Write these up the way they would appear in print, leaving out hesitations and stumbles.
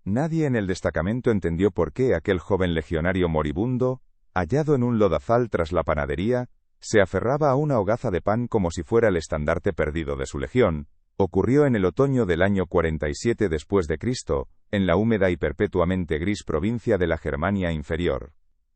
Nadie en el destacamento entendió por qué aquel joven legionario moribundo, hallado en un lodazal tras la panadería, se aferraba a una hogaza de pan como si fuera el estandarte perdido de su legión. Ocurrió en el otoño del año 47 después de Cristo, en la húmeda y perpetuamente gris provincia de la Germania Inferior.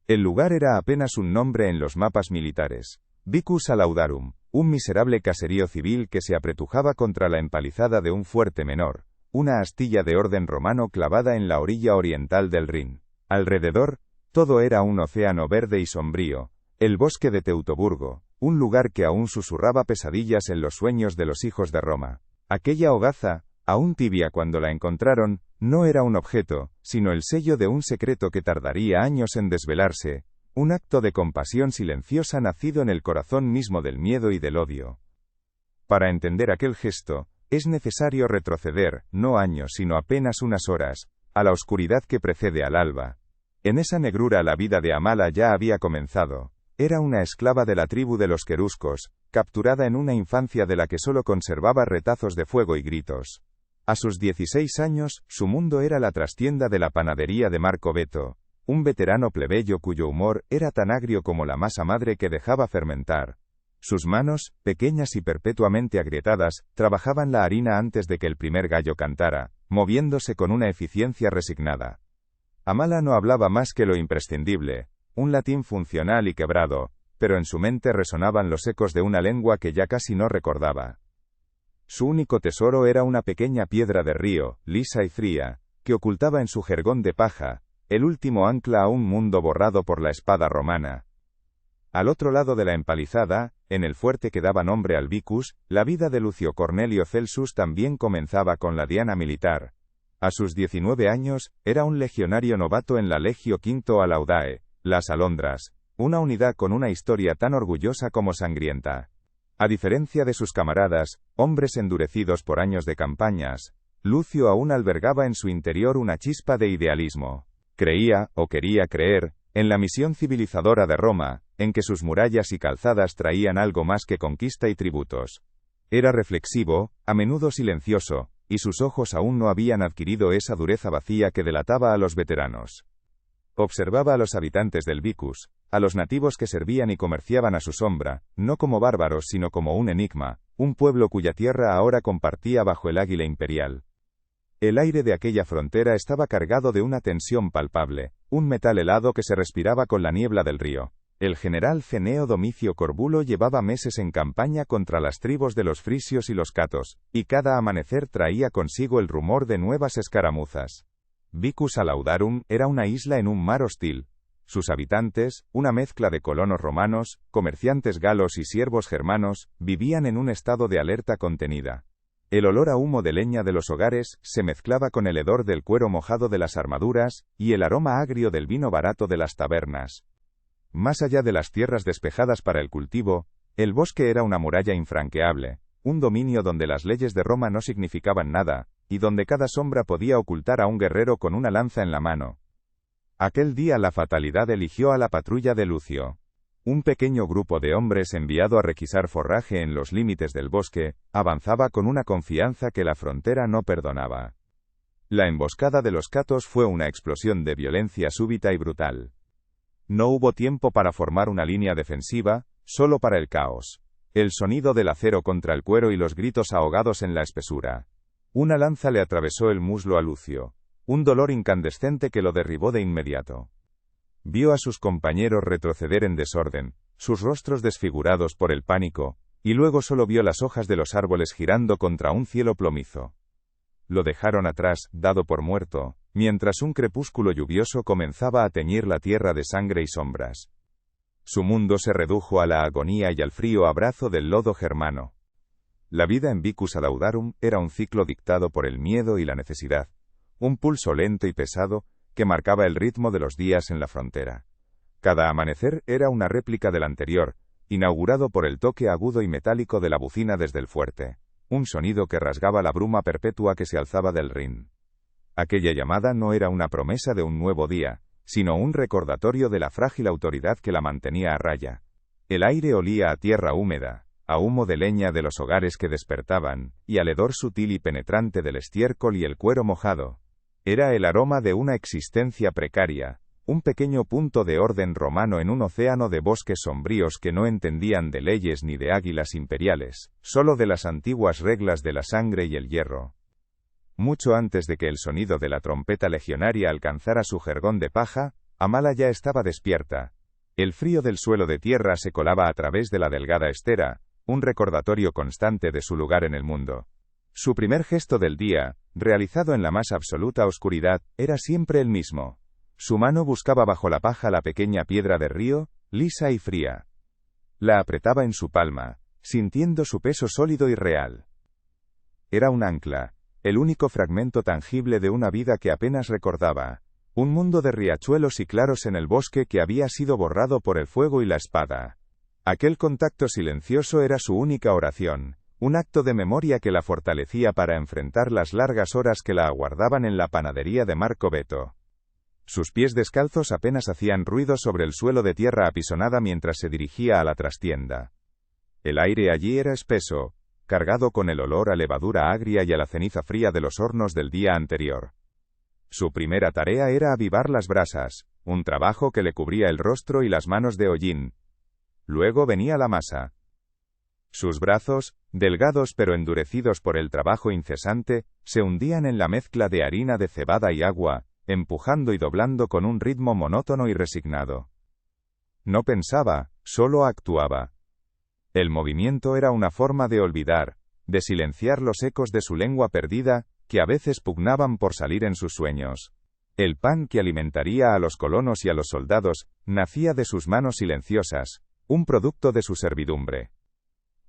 El lugar era apenas un nombre en los mapas militares. Vicus Alaudarum, un miserable caserío civil que se apretujaba contra la empalizada de un fuerte menor, una astilla de orden romano clavada en la orilla oriental del Rin. Alrededor, todo era un océano verde y sombrío, el bosque de Teutoburgo, un lugar que aún susurraba pesadillas en los sueños de los hijos de Roma. Aquella hogaza, aún tibia cuando la encontraron, no era un objeto, sino el sello de un secreto que tardaría años en desvelarse, un acto de compasión silenciosa nacido en el corazón mismo del miedo y del odio. Para entender aquel gesto, es necesario retroceder, no años sino apenas unas horas, a la oscuridad que precede al alba. En esa negrura la vida de Amala ya había comenzado. Era una esclava de la tribu de los queruscos, capturada en una infancia de la que solo conservaba retazos de fuego y gritos. A sus 16 años, su mundo era la trastienda de la panadería de Marco Beto, un veterano plebeyo cuyo humor era tan agrio como la masa madre que dejaba fermentar. Sus manos, pequeñas y perpetuamente agrietadas, trabajaban la harina antes de que el primer gallo cantara, moviéndose con una eficiencia resignada. Amala no hablaba más que lo imprescindible, un latín funcional y quebrado, pero en su mente resonaban los ecos de una lengua que ya casi no recordaba. Su único tesoro era una pequeña piedra de río, lisa y fría, que ocultaba en su jergón de paja, el último ancla a un mundo borrado por la espada romana. Al otro lado de la empalizada, en el fuerte que daba nombre al Vicus, la vida de Lucio Cornelio Celsus también comenzaba con la diana militar. A sus 19 años, era un legionario novato en la Legio V Alaudae, las Alondras, una unidad con una historia tan orgullosa como sangrienta. A diferencia de sus camaradas, hombres endurecidos por años de campañas, Lucio aún albergaba en su interior una chispa de idealismo. Creía, o quería creer, en la misión civilizadora de Roma, en que sus murallas y calzadas traían algo más que conquista y tributos. Era reflexivo, a menudo silencioso, y sus ojos aún no habían adquirido esa dureza vacía que delataba a los veteranos. Observaba a los habitantes del Vicus, a los nativos que servían y comerciaban a su sombra, no como bárbaros sino como un enigma, un pueblo cuya tierra ahora compartía bajo el águila imperial. El aire de aquella frontera estaba cargado de una tensión palpable, un metal helado que se respiraba con la niebla del río. El general Cneo Domicio Corbulo llevaba meses en campaña contra las tribus de los frisios y los catos, y cada amanecer traía consigo el rumor de nuevas escaramuzas. Vicus Alaudarum era una isla en un mar hostil. Sus habitantes, una mezcla de colonos romanos, comerciantes galos y siervos germanos, vivían en un estado de alerta contenida. El olor a humo de leña de los hogares se mezclaba con el hedor del cuero mojado de las armaduras, y el aroma agrio del vino barato de las tabernas. Más allá de las tierras despejadas para el cultivo, el bosque era una muralla infranqueable, un dominio donde las leyes de Roma no significaban nada, y donde cada sombra podía ocultar a un guerrero con una lanza en la mano. Aquel día la fatalidad eligió a la patrulla de Lucio. Un pequeño grupo de hombres enviado a requisar forraje en los límites del bosque, avanzaba con una confianza que la frontera no perdonaba. La emboscada de los catos fue una explosión de violencia súbita y brutal. No hubo tiempo para formar una línea defensiva, solo para el caos. El sonido del acero contra el cuero y los gritos ahogados en la espesura. Una lanza le atravesó el muslo a Lucio, un dolor incandescente que lo derribó de inmediato. Vio a sus compañeros retroceder en desorden, sus rostros desfigurados por el pánico, y luego solo vio las hojas de los árboles girando contra un cielo plomizo. Lo dejaron atrás, dado por muerto, mientras un crepúsculo lluvioso comenzaba a teñir la tierra de sangre y sombras. Su mundo se redujo a la agonía y al frío abrazo del lodo germano. La vida en Vicus Alaudarum era un ciclo dictado por el miedo y la necesidad, un pulso lento y pesado que marcaba el ritmo de los días en la frontera. Cada amanecer era una réplica del anterior, inaugurado por el toque agudo y metálico de la bucina desde el fuerte, un sonido que rasgaba la bruma perpetua que se alzaba del Rin. Aquella llamada no era una promesa de un nuevo día, sino un recordatorio de la frágil autoridad que la mantenía a raya. El aire olía a tierra húmeda, a humo de leña de los hogares que despertaban, y al hedor sutil y penetrante del estiércol y el cuero mojado. Era el aroma de una existencia precaria, un pequeño punto de orden romano en un océano de bosques sombríos que no entendían de leyes ni de águilas imperiales, solo de las antiguas reglas de la sangre y el hierro. Mucho antes de que el sonido de la trompeta legionaria alcanzara su jergón de paja, Amala ya estaba despierta. El frío del suelo de tierra se colaba a través de la delgada estera, un recordatorio constante de su lugar en el mundo. Su primer gesto del día, realizado en la más absoluta oscuridad, era siempre el mismo. Su mano buscaba bajo la paja la pequeña piedra de río, lisa y fría. La apretaba en su palma, sintiendo su peso sólido y real. Era un ancla, el único fragmento tangible de una vida que apenas recordaba, un mundo de riachuelos y claros en el bosque que había sido borrado por el fuego y la espada. Aquel contacto silencioso era su única oración, un acto de memoria que la fortalecía para enfrentar las largas horas que la aguardaban en la panadería de Marco Beto. Sus pies descalzos apenas hacían ruido sobre el suelo de tierra apisonada mientras se dirigía a la trastienda. El aire allí era espeso, cargado con el olor a levadura agria y a la ceniza fría de los hornos del día anterior. Su primera tarea era avivar las brasas, un trabajo que le cubría el rostro y las manos de hollín. Luego venía la masa. Sus brazos, delgados pero endurecidos por el trabajo incesante, se hundían en la mezcla de harina de cebada y agua, empujando y doblando con un ritmo monótono y resignado. No pensaba, solo actuaba. El movimiento era una forma de olvidar, de silenciar los ecos de su lengua perdida, que a veces pugnaban por salir en sus sueños. El pan que alimentaría a los colonos y a los soldados, nacía de sus manos silenciosas, un producto de su servidumbre.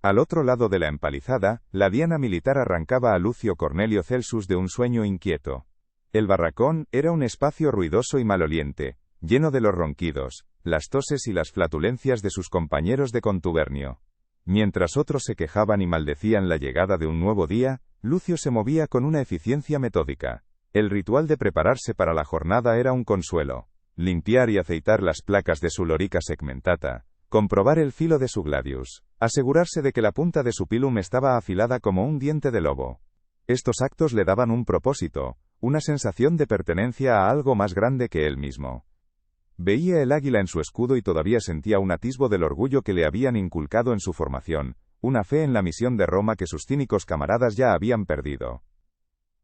Al otro lado de la empalizada, la diana militar arrancaba a Lucio Cornelio Celsus de un sueño inquieto. El barracón era un espacio ruidoso y maloliente, lleno de los ronquidos, las toses y las flatulencias de sus compañeros de contubernio. Mientras otros se quejaban y maldecían la llegada de un nuevo día, Lucio se movía con una eficiencia metódica. El ritual de prepararse para la jornada era un consuelo. Limpiar y aceitar las placas de su lorica segmentata, comprobar el filo de su gladius, asegurarse de que la punta de su pilum estaba afilada como un diente de lobo. Estos actos le daban un propósito, una sensación de pertenencia a algo más grande que él mismo. Veía el águila en su escudo y todavía sentía un atisbo del orgullo que le habían inculcado en su formación, una fe en la misión de Roma que sus cínicos camaradas ya habían perdido.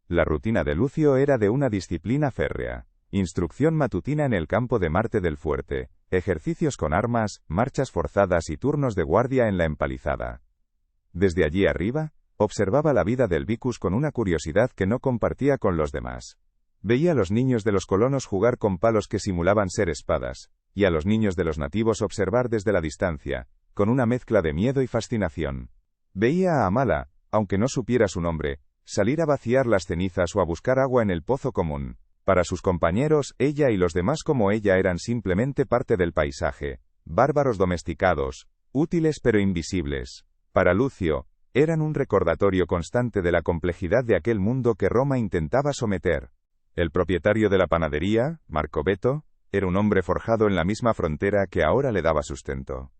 La rutina de Lucio era de una disciplina férrea. Instrucción matutina en el campo de Marte del Fuerte, ejercicios con armas, marchas forzadas y turnos de guardia en la empalizada. Desde allí arriba, observaba la vida del vicus con una curiosidad que no compartía con los demás. Veía a los niños de los colonos jugar con palos que simulaban ser espadas, y a los niños de los nativos observar desde la distancia, con una mezcla de miedo y fascinación. Veía a Amala, aunque no supiera su nombre, salir a vaciar las cenizas o a buscar agua en el pozo común. Para sus compañeros, ella y los demás como ella eran simplemente parte del paisaje, bárbaros domesticados, útiles pero invisibles. Para Lucio, eran un recordatorio constante de la complejidad de aquel mundo que Roma intentaba someter. El propietario de la panadería, Marco Beto, era un hombre forjado en la misma frontera que ahora le daba sustento.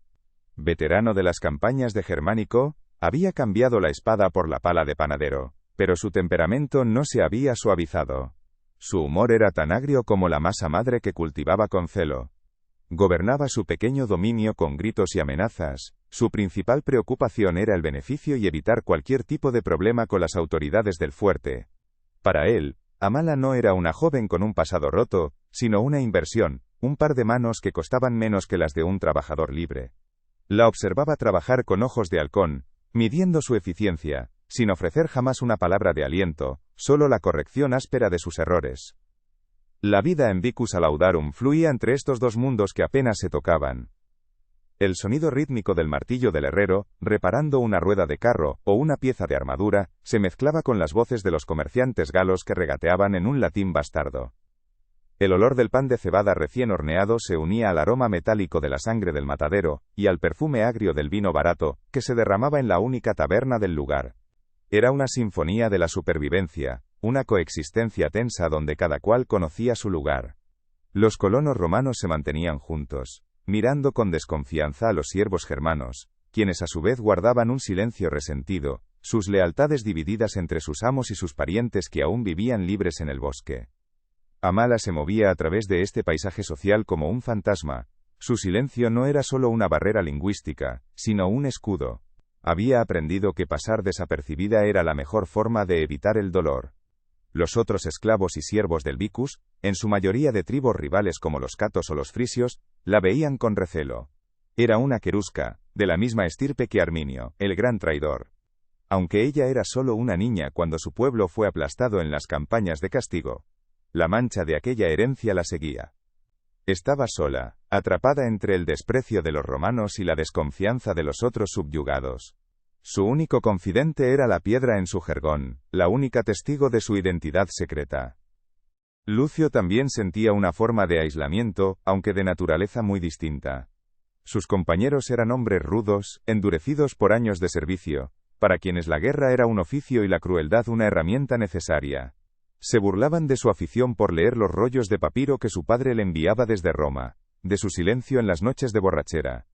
Veterano de las campañas de Germánico, había cambiado la espada por la pala de panadero, pero su temperamento no se había suavizado. Su humor era tan agrio como la masa madre que cultivaba con celo. Gobernaba su pequeño dominio con gritos y amenazas. Su principal preocupación era el beneficio y evitar cualquier tipo de problema con las autoridades del fuerte. Para él, Amala no era una joven con un pasado roto, sino una inversión, un par de manos que costaban menos que las de un trabajador libre. La observaba trabajar con ojos de halcón, midiendo su eficiencia, sin ofrecer jamás una palabra de aliento, solo la corrección áspera de sus errores. La vida en Vicus Alaudarum fluía entre estos dos mundos que apenas se tocaban. El sonido rítmico del martillo del herrero, reparando una rueda de carro o una pieza de armadura, se mezclaba con las voces de los comerciantes galos que regateaban en un latín bastardo. El olor del pan de cebada recién horneado se unía al aroma metálico de la sangre del matadero, y al perfume agrio del vino barato, que se derramaba en la única taberna del lugar. Era una sinfonía de la supervivencia, una coexistencia tensa donde cada cual conocía su lugar. Los colonos romanos se mantenían juntos, mirando con desconfianza a los siervos germanos, quienes a su vez guardaban un silencio resentido, sus lealtades divididas entre sus amos y sus parientes que aún vivían libres en el bosque. Amala se movía a través de este paisaje social como un fantasma. Su silencio no era solo una barrera lingüística, sino un escudo. Había aprendido que pasar desapercibida era la mejor forma de evitar el dolor. Los otros esclavos y siervos del Vicus, en su mayoría de tribus rivales como los catos o los frisios, la veían con recelo. Era una querusca, de la misma estirpe que Arminio, el gran traidor. Aunque ella era solo una niña cuando su pueblo fue aplastado en las campañas de castigo, la mancha de aquella herencia la seguía. Estaba sola, atrapada entre el desprecio de los romanos y la desconfianza de los otros subyugados. Su único confidente era la piedra en su jergón, la única testigo de su identidad secreta. Lucio también sentía una forma de aislamiento, aunque de naturaleza muy distinta. Sus compañeros eran hombres rudos, endurecidos por años de servicio, para quienes la guerra era un oficio y la crueldad una herramienta necesaria. Se burlaban de su afición por leer los rollos de papiro que su padre le enviaba desde Roma, de su silencio en las noches de borrachera.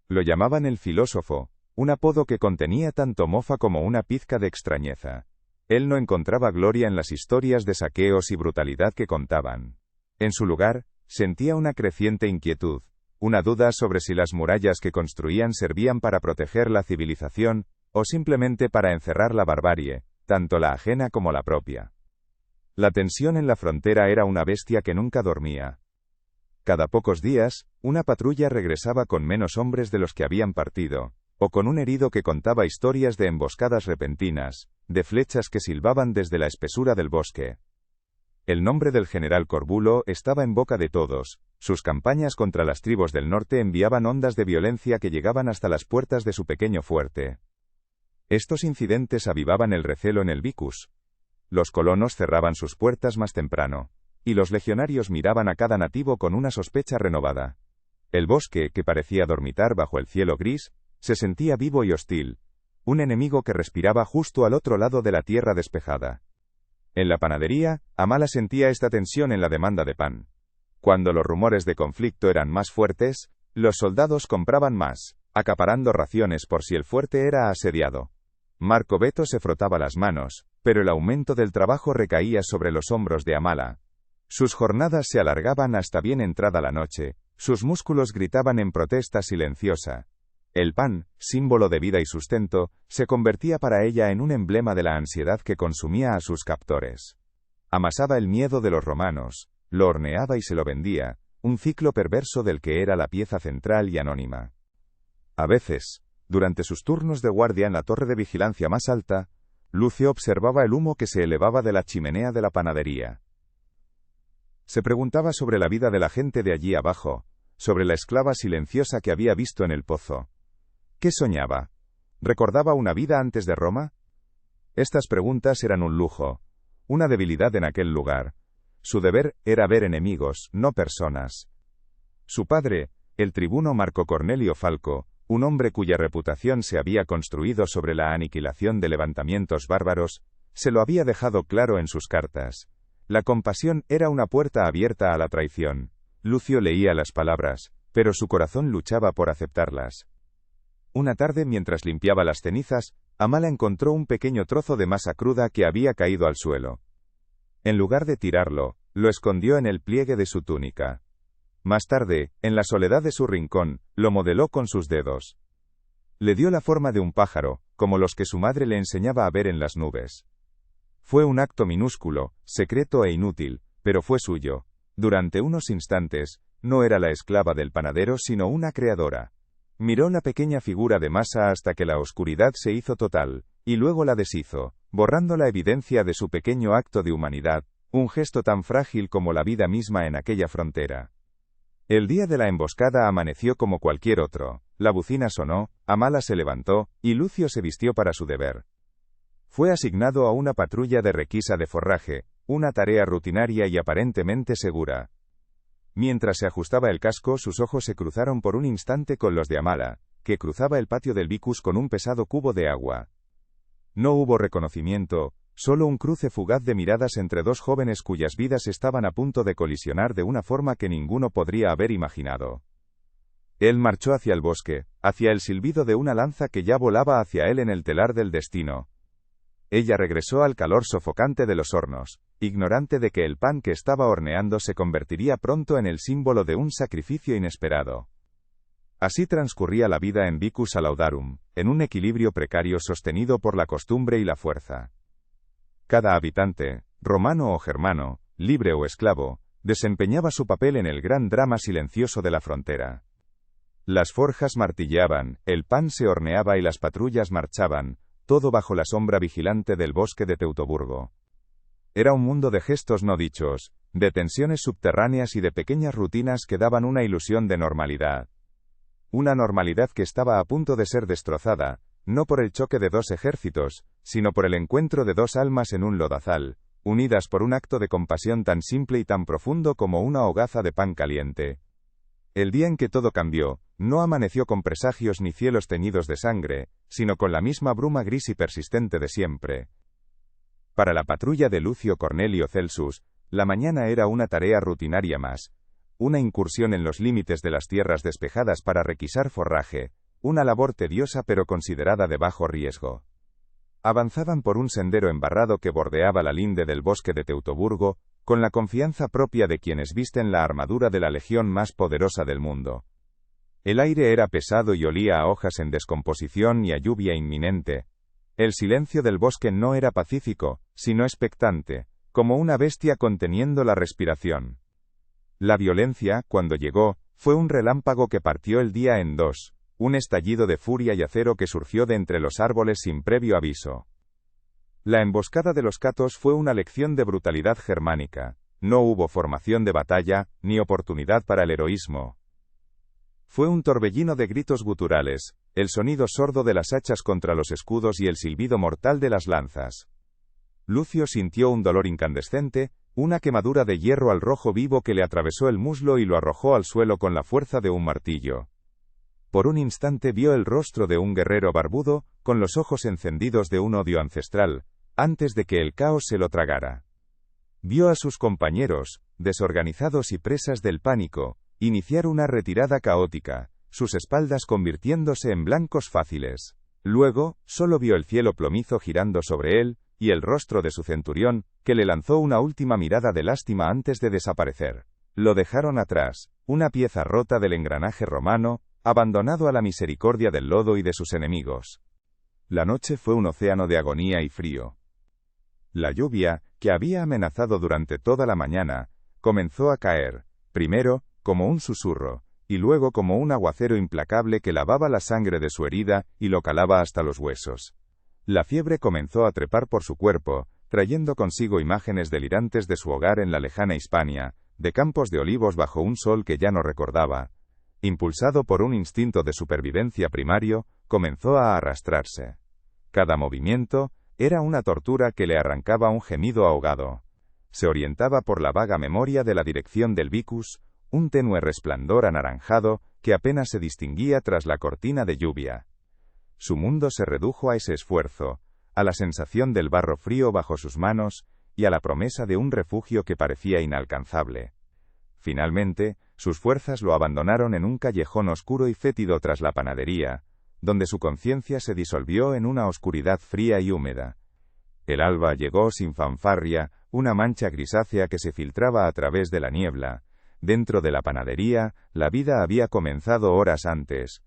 Lo llamaban el filósofo, un apodo que contenía tanto mofa como una pizca de extrañeza. Él no encontraba gloria en las historias de saqueos y brutalidad que contaban. En su lugar, sentía una creciente inquietud, una duda sobre si las murallas que construían servían para proteger la civilización, o simplemente para encerrar la barbarie, tanto la ajena como la propia. La tensión en la frontera era una bestia que nunca dormía. Cada pocos días, una patrulla regresaba con menos hombres de los que habían partido, o con un herido que contaba historias de emboscadas repentinas, de flechas que silbaban desde la espesura del bosque. El nombre del general Corbulo estaba en boca de todos. Sus campañas contra las tribus del norte enviaban ondas de violencia que llegaban hasta las puertas de su pequeño fuerte. Estos incidentes avivaban el recelo en el Vicus. Los colonos cerraban sus puertas más temprano, y los legionarios miraban a cada nativo con una sospecha renovada. El bosque, que parecía dormitar bajo el cielo gris, se sentía vivo y hostil, un enemigo que respiraba justo al otro lado de la tierra despejada. En la panadería, Amala sentía esta tensión en la demanda de pan. Cuando los rumores de conflicto eran más fuertes, los soldados compraban más, acaparando raciones por si el fuerte era asediado. Marco Beto se frotaba las manos, pero el aumento del trabajo recaía sobre los hombros de Amala. Sus jornadas se alargaban hasta bien entrada la noche, sus músculos gritaban en protesta silenciosa. El pan, símbolo de vida y sustento, se convertía para ella en un emblema de la ansiedad que consumía a sus captores. Amasaba el miedo de los romanos, lo horneaba y se lo vendía, un ciclo perverso del que era la pieza central y anónima. A veces, durante sus turnos de guardia en la torre de vigilancia más alta, Lucio observaba el humo que se elevaba de la chimenea de la panadería. Se preguntaba sobre la vida de la gente de allí abajo, sobre la esclava silenciosa que había visto en el pozo. ¿Qué soñaba? ¿Recordaba una vida antes de Roma? Estas preguntas eran un lujo, una debilidad en aquel lugar. Su deber era ver enemigos, no personas. Su padre, el tribuno Marco Cornelio Falco, un hombre cuya reputación se había construido sobre la aniquilación de levantamientos bárbaros, se lo había dejado claro en sus cartas. La compasión era una puerta abierta a la traición. Lucio leía las palabras, pero su corazón luchaba por aceptarlas. Una tarde, mientras limpiaba las cenizas, Amala encontró un pequeño trozo de masa cruda que había caído al suelo. En lugar de tirarlo, lo escondió en el pliegue de su túnica. Más tarde, en la soledad de su rincón, lo modeló con sus dedos. Le dio la forma de un pájaro, como los que su madre le enseñaba a ver en las nubes. Fue un acto minúsculo, secreto e inútil, pero fue suyo. Durante unos instantes, no era la esclava del panadero sino una creadora. Miró la pequeña figura de masa hasta que la oscuridad se hizo total, y luego la deshizo, borrando la evidencia de su pequeño acto de humanidad, un gesto tan frágil como la vida misma en aquella frontera. El día de la emboscada amaneció como cualquier otro. La bocina sonó, Amala se levantó, y Lucio se vistió para su deber. Fue asignado a una patrulla de requisa de forraje, una tarea rutinaria y aparentemente segura. Mientras se ajustaba el casco, sus ojos se cruzaron por un instante con los de Amala, que cruzaba el patio del Vicus con un pesado cubo de agua. No hubo reconocimiento, solo un cruce fugaz de miradas entre dos jóvenes cuyas vidas estaban a punto de colisionar de una forma que ninguno podría haber imaginado. Él marchó hacia el bosque, hacia el silbido de una lanza que ya volaba hacia él en el telar del destino. Ella regresó al calor sofocante de los hornos, ignorante de que el pan que estaba horneando se convertiría pronto en el símbolo de un sacrificio inesperado. Así transcurría la vida en Vicus Alaudarum, en un equilibrio precario sostenido por la costumbre y la fuerza. Cada habitante, romano o germano, libre o esclavo, desempeñaba su papel en el gran drama silencioso de la frontera. Las forjas martilleaban, el pan se horneaba y las patrullas marchaban, todo bajo la sombra vigilante del bosque de Teutoburgo. Era un mundo de gestos no dichos, de tensiones subterráneas y de pequeñas rutinas que daban una ilusión de normalidad. Una normalidad que estaba a punto de ser destrozada, no por el choque de dos ejércitos, sino por el encuentro de dos almas en un lodazal, unidas por un acto de compasión tan simple y tan profundo como una hogaza de pan caliente. El día en que todo cambió, no amaneció con presagios ni cielos teñidos de sangre, sino con la misma bruma gris y persistente de siempre. Para la patrulla de Lucio Cornelio Celsus, la mañana era una tarea rutinaria más, una incursión en los límites de las tierras despejadas para requisar forraje, una labor tediosa pero considerada de bajo riesgo. Avanzaban por un sendero embarrado que bordeaba la linde del bosque de Teutoburgo, con la confianza propia de quienes visten la armadura de la legión más poderosa del mundo. El aire era pesado y olía a hojas en descomposición y a lluvia inminente. El silencio del bosque no era pacífico, sino expectante, como una bestia conteniendo la respiración. La violencia, cuando llegó, fue un relámpago que partió el día en dos, un estallido de furia y acero que surgió de entre los árboles sin previo aviso. La emboscada de los catos fue una lección de brutalidad germánica. No hubo formación de batalla, ni oportunidad para el heroísmo. Fue un torbellino de gritos guturales, el sonido sordo de las hachas contra los escudos y el silbido mortal de las lanzas. Lucio sintió un dolor incandescente, una quemadura de hierro al rojo vivo que le atravesó el muslo y lo arrojó al suelo con la fuerza de un martillo. Por un instante vio el rostro de un guerrero barbudo, con los ojos encendidos de un odio ancestral, antes de que el caos se lo tragara. Vio a sus compañeros, desorganizados y presas del pánico, iniciar una retirada caótica, sus espaldas convirtiéndose en blancos fáciles. Luego, solo vio el cielo plomizo girando sobre él, y el rostro de su centurión, que le lanzó una última mirada de lástima antes de desaparecer. Lo dejaron atrás, una pieza rota del engranaje romano, abandonado a la misericordia del lodo y de sus enemigos. La noche fue un océano de agonía y frío. La lluvia, que había amenazado durante toda la mañana, comenzó a caer, primero, como un susurro, y luego como un aguacero implacable que lavaba la sangre de su herida y lo calaba hasta los huesos. La fiebre comenzó a trepar por su cuerpo, trayendo consigo imágenes delirantes de su hogar en la lejana Hispania, de campos de olivos bajo un sol que ya no recordaba. Impulsado por un instinto de supervivencia primario, comenzó a arrastrarse. Cada movimiento era una tortura que le arrancaba un gemido ahogado. Se orientaba por la vaga memoria de la dirección del Vicus, un tenue resplandor anaranjado que apenas se distinguía tras la cortina de lluvia. Su mundo se redujo a ese esfuerzo, a la sensación del barro frío bajo sus manos, y a la promesa de un refugio que parecía inalcanzable. Finalmente, sus fuerzas lo abandonaron en un callejón oscuro y fétido tras la panadería, donde su conciencia se disolvió en una oscuridad fría y húmeda. El alba llegó sin fanfarria, una mancha grisácea que se filtraba a través de la niebla. Dentro de la panadería, la vida había comenzado horas antes.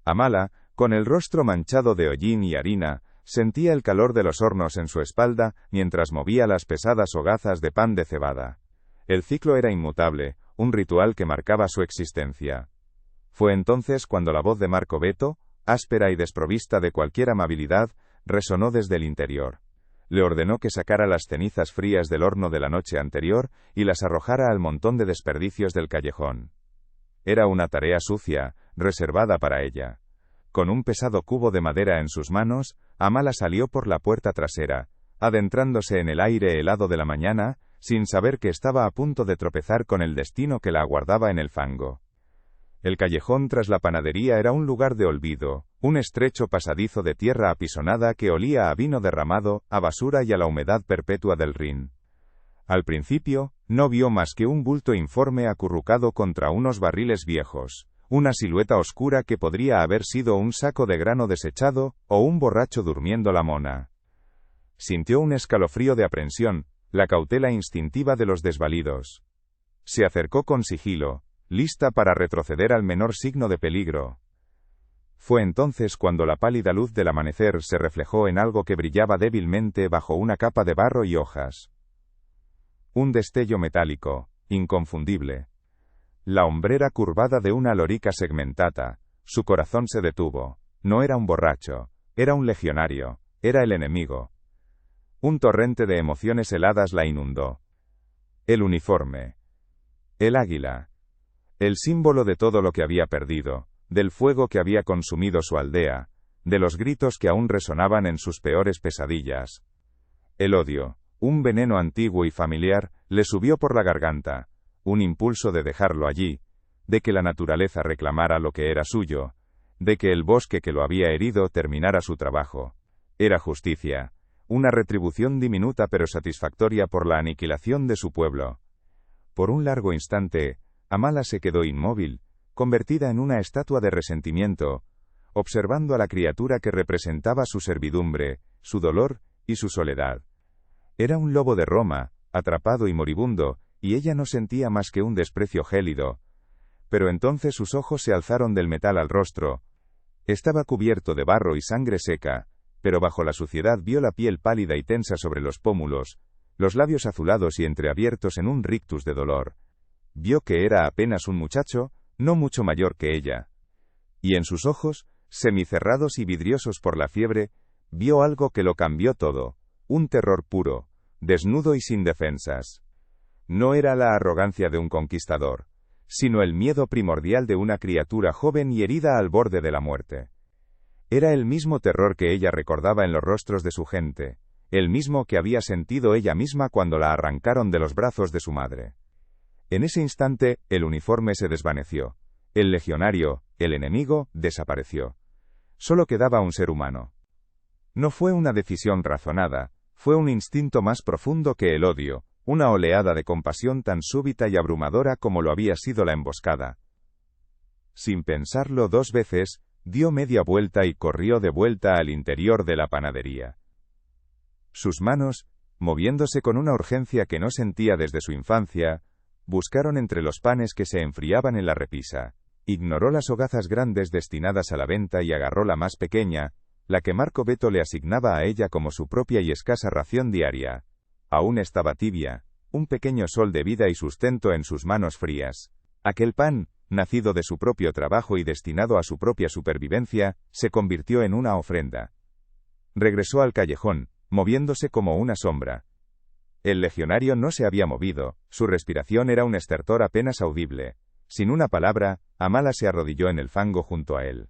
Amala, con el rostro manchado de hollín y harina, sentía el calor de los hornos en su espalda, mientras movía las pesadas hogazas de pan de cebada. El ciclo era inmutable, un ritual que marcaba su existencia. Fue entonces cuando la voz de Marco Beto, áspera y desprovista de cualquier amabilidad, resonó desde el interior. Le ordenó que sacara las cenizas frías del horno de la noche anterior y las arrojara al montón de desperdicios del callejón. Era una tarea sucia, reservada para ella. Con un pesado cubo de madera en sus manos, Amala salió por la puerta trasera, adentrándose en el aire helado de la mañana, sin saber que estaba a punto de tropezar con el destino que la aguardaba en el fango. El callejón tras la panadería era un lugar de olvido, un estrecho pasadizo de tierra apisonada que olía a vino derramado, a basura y a la humedad perpetua del Rin. Al principio, no vio más que un bulto informe acurrucado contra unos barriles viejos, una silueta oscura que podría haber sido un saco de grano desechado, o un borracho durmiendo la mona. Sintió un escalofrío de aprensión, la cautela instintiva de los desvalidos. Se acercó con sigilo, lista para retroceder al menor signo de peligro. Fue entonces cuando la pálida luz del amanecer se reflejó en algo que brillaba débilmente bajo una capa de barro y hojas. Un destello metálico, inconfundible. La hombrera curvada de una lorica segmentata. Su corazón se detuvo. No era un borracho, era un legionario, era el enemigo. Un torrente de emociones heladas la inundó. El uniforme. El águila. El símbolo de todo lo que había perdido, del fuego que había consumido su aldea, de los gritos que aún resonaban en sus peores pesadillas. El odio, un veneno antiguo y familiar, le subió por la garganta, un impulso de dejarlo allí, de que la naturaleza reclamara lo que era suyo, de que el bosque que lo había herido terminara su trabajo. Era justicia, una retribución diminuta pero satisfactoria por la aniquilación de su pueblo. Por un largo instante, Amala se quedó inmóvil, convertida en una estatua de resentimiento, observando a la criatura que representaba su servidumbre, su dolor y su soledad. Era un lobo de Roma, atrapado y moribundo, y ella no sentía más que un desprecio gélido. Pero entonces sus ojos se alzaron del metal al rostro. Estaba cubierto de barro y sangre seca, pero bajo la suciedad vio la piel pálida y tensa sobre los pómulos, los labios azulados y entreabiertos en un rictus de dolor. Vio que era apenas un muchacho, no mucho mayor que ella. Y en sus ojos, semicerrados y vidriosos por la fiebre, vio algo que lo cambió todo, un terror puro, desnudo y sin defensas. No era la arrogancia de un conquistador, sino el miedo primordial de una criatura joven y herida al borde de la muerte. Era el mismo terror que ella recordaba en los rostros de su gente, el mismo que había sentido ella misma cuando la arrancaron de los brazos de su madre. En ese instante, el uniforme se desvaneció. El legionario, el enemigo, desapareció. Solo quedaba un ser humano. No fue una decisión razonada, fue un instinto más profundo que el odio, una oleada de compasión tan súbita y abrumadora como lo había sido la emboscada. Sin pensarlo dos veces, dio media vuelta y corrió de vuelta al interior de la panadería. Sus manos, moviéndose con una urgencia que no sentía desde su infancia, buscaron entre los panes que se enfriaban en la repisa. Ignoró las hogazas grandes destinadas a la venta y agarró la más pequeña, la que Marco Beto le asignaba a ella como su propia y escasa ración diaria. Aún estaba tibia, un pequeño sol de vida y sustento en sus manos frías. Aquel pan, nacido de su propio trabajo y destinado a su propia supervivencia, se convirtió en una ofrenda. Regresó al callejón, moviéndose como una sombra. El legionario no se había movido, su respiración era un estertor apenas audible. Sin una palabra, Amala se arrodilló en el fango junto a él.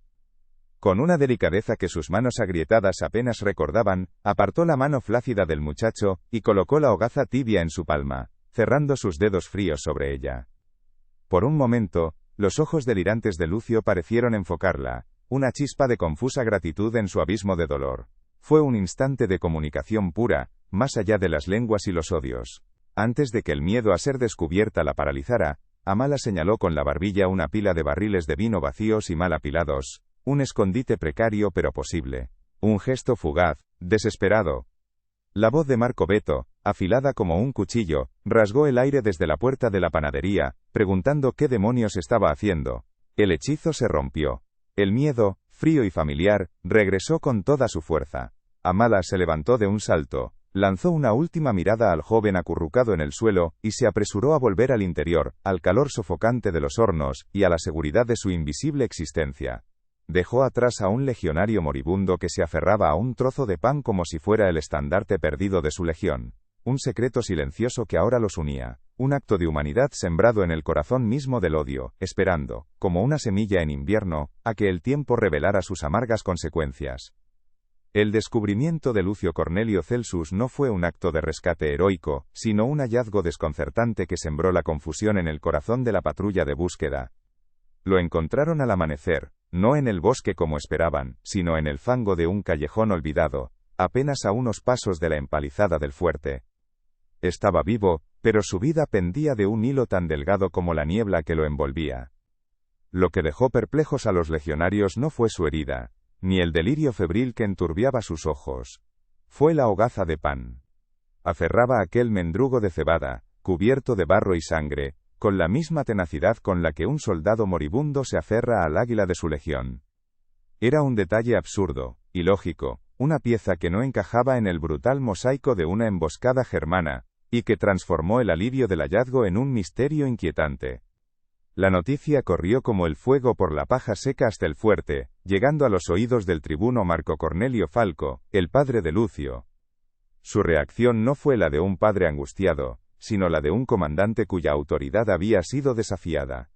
Con una delicadeza que sus manos agrietadas apenas recordaban, apartó la mano flácida del muchacho, y colocó la hogaza tibia en su palma, cerrando sus dedos fríos sobre ella. Por un momento, los ojos delirantes de Lucio parecieron enfocarla, una chispa de confusa gratitud en su abismo de dolor. Fue un instante de comunicación pura, más allá de las lenguas y los odios. Antes de que el miedo a ser descubierta la paralizara, Amala señaló con la barbilla una pila de barriles de vino vacíos y mal apilados, un escondite precario pero posible. Un gesto fugaz, desesperado. La voz de Marco Beto, afilada como un cuchillo, rasgó el aire desde la puerta de la panadería, preguntando qué demonios estaba haciendo. El hechizo se rompió. El miedo, frío y familiar, regresó con toda su fuerza. Amala se levantó de un salto, lanzó una última mirada al joven acurrucado en el suelo, y se apresuró a volver al interior, al calor sofocante de los hornos, y a la seguridad de su invisible existencia. Dejó atrás a un legionario moribundo que se aferraba a un trozo de pan como si fuera el estandarte perdido de su legión. Un secreto silencioso que ahora los unía, un acto de humanidad sembrado en el corazón mismo del odio, esperando, como una semilla en invierno, a que el tiempo revelara sus amargas consecuencias. El descubrimiento de Lucio Cornelio Celsus no fue un acto de rescate heroico, sino un hallazgo desconcertante que sembró la confusión en el corazón de la patrulla de búsqueda. Lo encontraron al amanecer, no en el bosque como esperaban, sino en el fango de un callejón olvidado, apenas a unos pasos de la empalizada del fuerte. Estaba vivo, pero su vida pendía de un hilo tan delgado como la niebla que lo envolvía. Lo que dejó perplejos a los legionarios no fue su herida, ni el delirio febril que enturbiaba sus ojos. Fue la hogaza de pan. Aferraba aquel mendrugo de cebada, cubierto de barro y sangre, con la misma tenacidad con la que un soldado moribundo se aferra al águila de su legión. Era un detalle absurdo, ilógico, una pieza que no encajaba en el brutal mosaico de una emboscada germana, y que transformó el alivio del hallazgo en un misterio inquietante. La noticia corrió como el fuego por la paja seca hasta el fuerte, llegando a los oídos del tribuno Marco Cornelio Falco, el padre de Lucio. Su reacción no fue la de un padre angustiado, sino la de un comandante cuya autoridad había sido desafiada.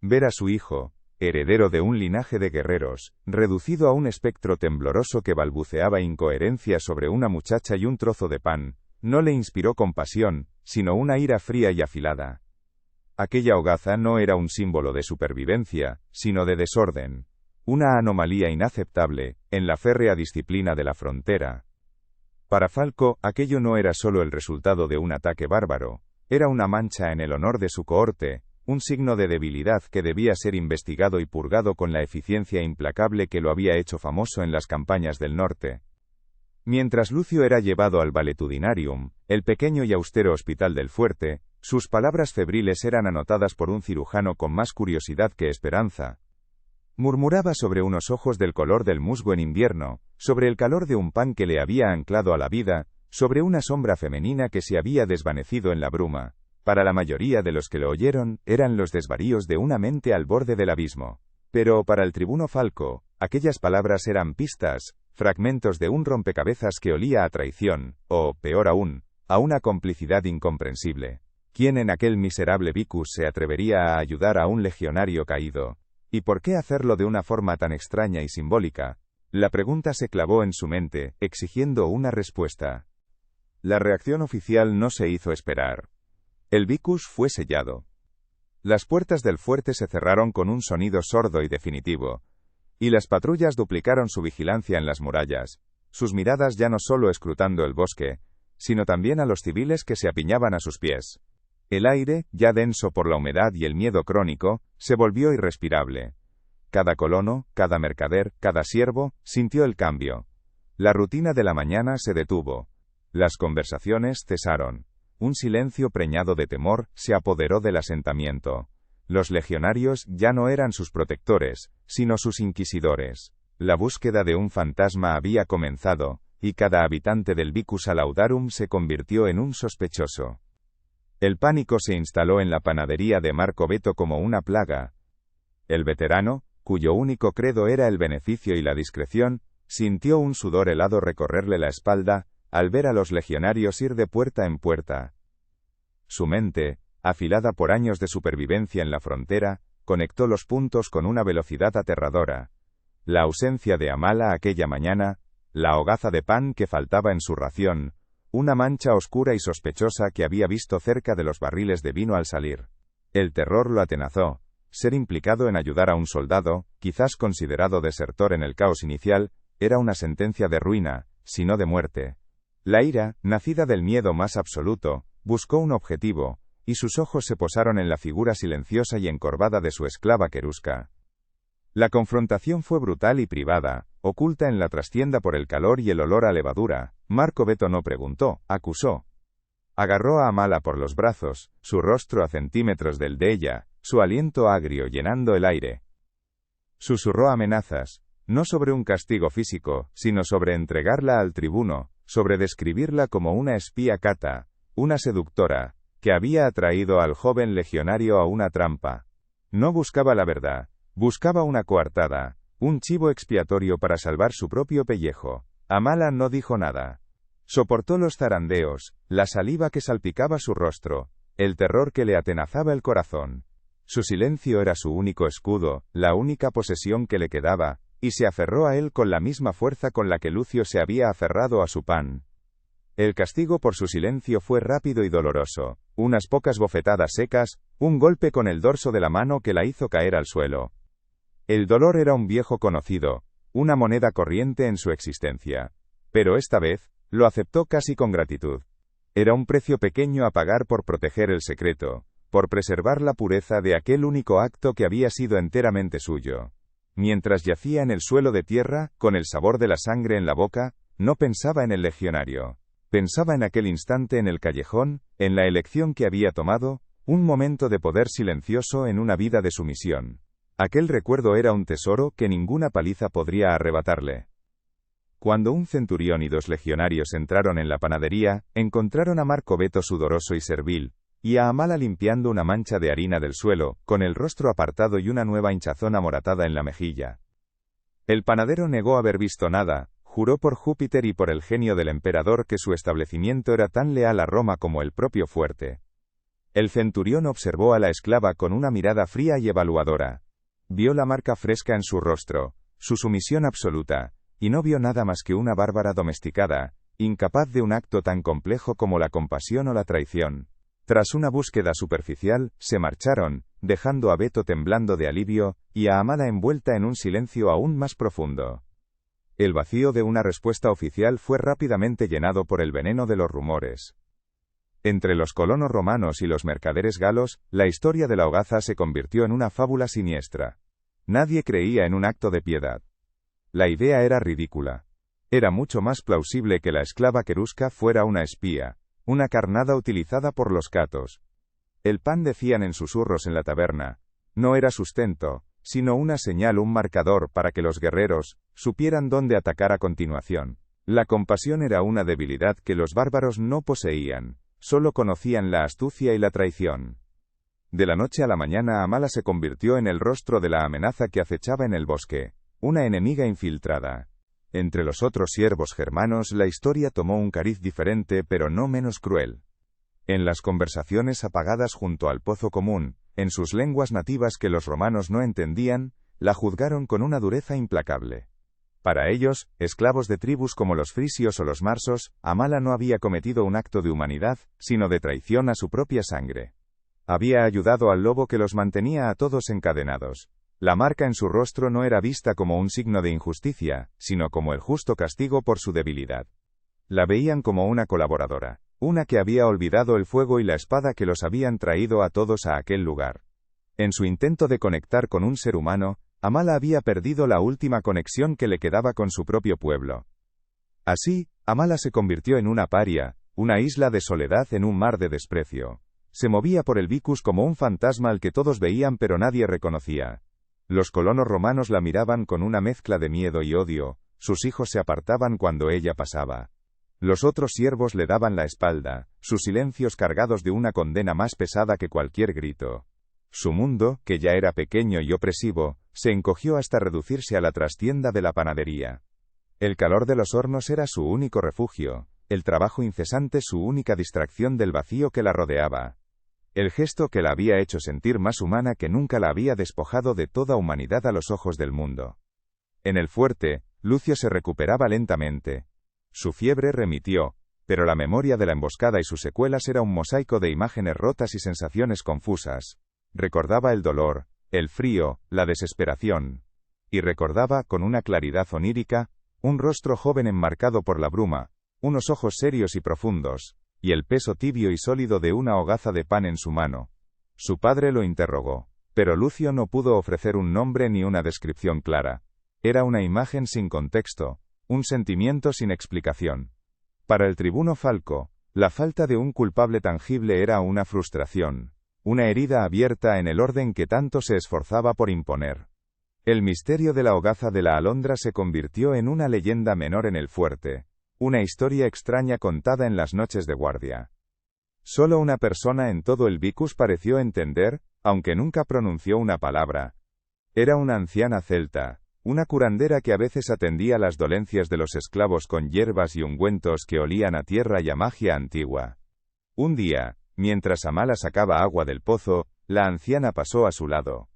Ver a su hijo, heredero de un linaje de guerreros, reducido a un espectro tembloroso que balbuceaba incoherencias sobre una muchacha y un trozo de pan, no le inspiró compasión, sino una ira fría y afilada. Aquella hogaza no era un símbolo de supervivencia, sino de desorden, una anomalía inaceptable, en la férrea disciplina de la frontera. Para Falco, aquello no era solo el resultado de un ataque bárbaro, era una mancha en el honor de su cohorte, un signo de debilidad que debía ser investigado y purgado con la eficiencia implacable que lo había hecho famoso en las campañas del norte. Mientras Lucio era llevado al Valetudinarium, el pequeño y austero hospital del fuerte, sus palabras febriles eran anotadas por un cirujano con más curiosidad que esperanza. Murmuraba sobre unos ojos del color del musgo en invierno, sobre el calor de un pan que le había anclado a la vida, sobre una sombra femenina que se había desvanecido en la bruma. Para la mayoría de los que lo oyeron, eran los desvaríos de una mente al borde del abismo. Pero para el tribuno Falco, aquellas palabras eran pistas, fragmentos de un rompecabezas que olía a traición, o, peor aún, a una complicidad incomprensible. ¿Quién en aquel miserable vicus se atrevería a ayudar a un legionario caído? ¿Y por qué hacerlo de una forma tan extraña y simbólica? La pregunta se clavó en su mente, exigiendo una respuesta. La reacción oficial no se hizo esperar. El vicus fue sellado. Las puertas del fuerte se cerraron con un sonido sordo y definitivo, y las patrullas duplicaron su vigilancia en las murallas, sus miradas ya no solo escrutando el bosque, sino también a los civiles que se apiñaban a sus pies. El aire, ya denso por la humedad y el miedo crónico, se volvió irrespirable. Cada colono, cada mercader, cada siervo, sintió el cambio. La rutina de la mañana se detuvo. Las conversaciones cesaron. Un silencio preñado de temor se apoderó del asentamiento. Los legionarios ya no eran sus protectores, sino sus inquisidores. La búsqueda de un fantasma había comenzado, y cada habitante del Vicus Alaudarum se convirtió en un sospechoso. El pánico se instaló en la panadería de Marco Veto como una plaga. El veterano, cuyo único credo era el beneficio y la discreción, sintió un sudor helado recorrerle la espalda, al ver a los legionarios ir de puerta en puerta. Su mente, afilada por años de supervivencia en la frontera, conectó los puntos con una velocidad aterradora. La ausencia de Amala aquella mañana, la hogaza de pan que faltaba en su ración, una mancha oscura y sospechosa que había visto cerca de los barriles de vino al salir. El terror lo atenazó. Ser implicado en ayudar a un soldado, quizás considerado desertor en el caos inicial, era una sentencia de ruina, si no de muerte. La ira, nacida del miedo más absoluto, buscó un objetivo, y sus ojos se posaron en la figura silenciosa y encorvada de su esclava Querusca. La confrontación fue brutal y privada, oculta en la trastienda por el calor y el olor a levadura. Marco Veto no preguntó, acusó. Agarró a Amala por los brazos, su rostro a centímetros del de ella, su aliento agrio llenando el aire. Susurró amenazas, no sobre un castigo físico, sino sobre entregarla al tribuno, sobre describirla como una espía cata, una seductora, que había atraído al joven legionario a una trampa. No buscaba la verdad, buscaba una coartada, un chivo expiatorio para salvar su propio pellejo. Amala no dijo nada. Soportó los zarandeos, la saliva que salpicaba su rostro, el terror que le atenazaba el corazón. Su silencio era su único escudo, la única posesión que le quedaba, y se aferró a él con la misma fuerza con la que Lucio se había aferrado a su pan. El castigo por su silencio fue rápido y doloroso, unas pocas bofetadas secas, un golpe con el dorso de la mano que la hizo caer al suelo. El dolor era un viejo conocido, una moneda corriente en su existencia. Pero esta vez, lo aceptó casi con gratitud. Era un precio pequeño a pagar por proteger el secreto, por preservar la pureza de aquel único acto que había sido enteramente suyo. Mientras yacía en el suelo de tierra, con el sabor de la sangre en la boca, No pensaba en el legionario. Pensaba en aquel instante en el callejón, en la elección que había tomado, un momento de poder silencioso en una vida de sumisión. Aquel recuerdo era un tesoro que ninguna paliza podría arrebatarle. Cuando un centurión y 2 legionarios entraron en la panadería, encontraron a Marco Beto sudoroso y servil, y a Amala limpiando una mancha de harina del suelo, con el rostro apartado y una nueva hinchazón amoratada en la mejilla. El panadero negó haber visto nada. Juró por Júpiter y por el genio del emperador que su establecimiento era tan leal a Roma como el propio fuerte. El centurión observó a la esclava con una mirada fría y evaluadora. Vio la marca fresca en su rostro, su sumisión absoluta, y no vio nada más que una bárbara domesticada, incapaz de un acto tan complejo como la compasión o la traición. Tras una búsqueda superficial, se marcharon, dejando a Beto temblando de alivio, y a Amala envuelta en un silencio aún más profundo. El vacío de una respuesta oficial fue rápidamente llenado por el veneno de los rumores. Entre los colonos romanos y los mercaderes galos, la historia de la hogaza se convirtió en una fábula siniestra. Nadie creía en un acto de piedad. La idea era ridícula. Era mucho más plausible que la esclava querusca fuera una espía, una carnada utilizada por los catos. El pan, decían en susurros en la taberna, no era sustento, sino una señal, un marcador para que los guerreros supieran dónde atacar a continuación. La compasión era una debilidad que los bárbaros no poseían, solo conocían la astucia y la traición. De la noche a la mañana Amala se convirtió en el rostro de la amenaza que acechaba en el bosque, una enemiga infiltrada. Entre los otros siervos germanos la historia tomó un cariz diferente pero no menos cruel. En las conversaciones apagadas junto al pozo común, en sus lenguas nativas que los romanos no entendían, la juzgaron con una dureza implacable. Para ellos, esclavos de tribus como los frisios o los marsos, Amala no había cometido un acto de humanidad, sino de traición a su propia sangre. Había ayudado al lobo que los mantenía a todos encadenados. La marca en su rostro no era vista como un signo de injusticia, sino como el justo castigo por su debilidad. La veían como una colaboradora, una que había olvidado el fuego y la espada que los habían traído a todos a aquel lugar. En su intento de conectar con un ser humano, Amala había perdido la última conexión que le quedaba con su propio pueblo. Así, Amala se convirtió en una paria, una isla de soledad en un mar de desprecio. Se movía por el Vicus como un fantasma al que todos veían pero nadie reconocía. Los colonos romanos la miraban con una mezcla de miedo y odio, sus hijos se apartaban cuando ella pasaba. Los otros siervos le daban la espalda, sus silencios cargados de una condena más pesada que cualquier grito. Su mundo, que ya era pequeño y opresivo, se encogió hasta reducirse a la trastienda de la panadería. El calor de los hornos era su único refugio, el trabajo incesante su única distracción del vacío que la rodeaba. El gesto que la había hecho sentir más humana que nunca la había despojado de toda humanidad a los ojos del mundo. En el fuerte, Lucio se recuperaba lentamente. Su fiebre remitió, pero la memoria de la emboscada y sus secuelas era un mosaico de imágenes rotas y sensaciones confusas. Recordaba el dolor, el frío, la desesperación. Y recordaba, con una claridad onírica, un rostro joven enmarcado por la bruma, unos ojos serios y profundos, y el peso tibio y sólido de una hogaza de pan en su mano. Su padre lo interrogó, pero Lucio no pudo ofrecer un nombre ni una descripción clara. Era una imagen sin contexto, un sentimiento sin explicación. Para el tribuno Falco, la falta de un culpable tangible era una frustración, una herida abierta en el orden que tanto se esforzaba por imponer. El misterio de la hogaza de la alondra se convirtió en una leyenda menor en el fuerte, una historia extraña contada en las noches de guardia. Solo una persona en todo el Vicus pareció entender, aunque nunca pronunció una palabra. Era una anciana celta, una curandera que a veces atendía las dolencias de los esclavos con hierbas y ungüentos que olían a tierra y a magia antigua. Un día, mientras Amala sacaba agua del pozo, la anciana pasó a su lado.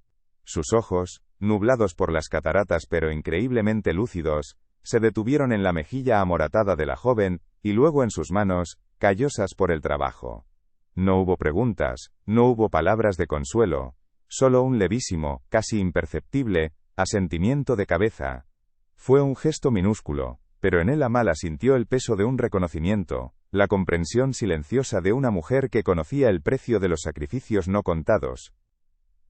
Sus ojos, nublados por las cataratas pero increíblemente lúcidos, se detuvieron en la mejilla amoratada de la joven, y luego en sus manos, callosas por el trabajo. No hubo preguntas, no hubo palabras de consuelo, solo un levísimo, casi imperceptible, asentimiento de cabeza. Fue un gesto minúsculo, pero en él Amala sintió el peso de un reconocimiento, la comprensión silenciosa de una mujer que conocía el precio de los sacrificios no contados.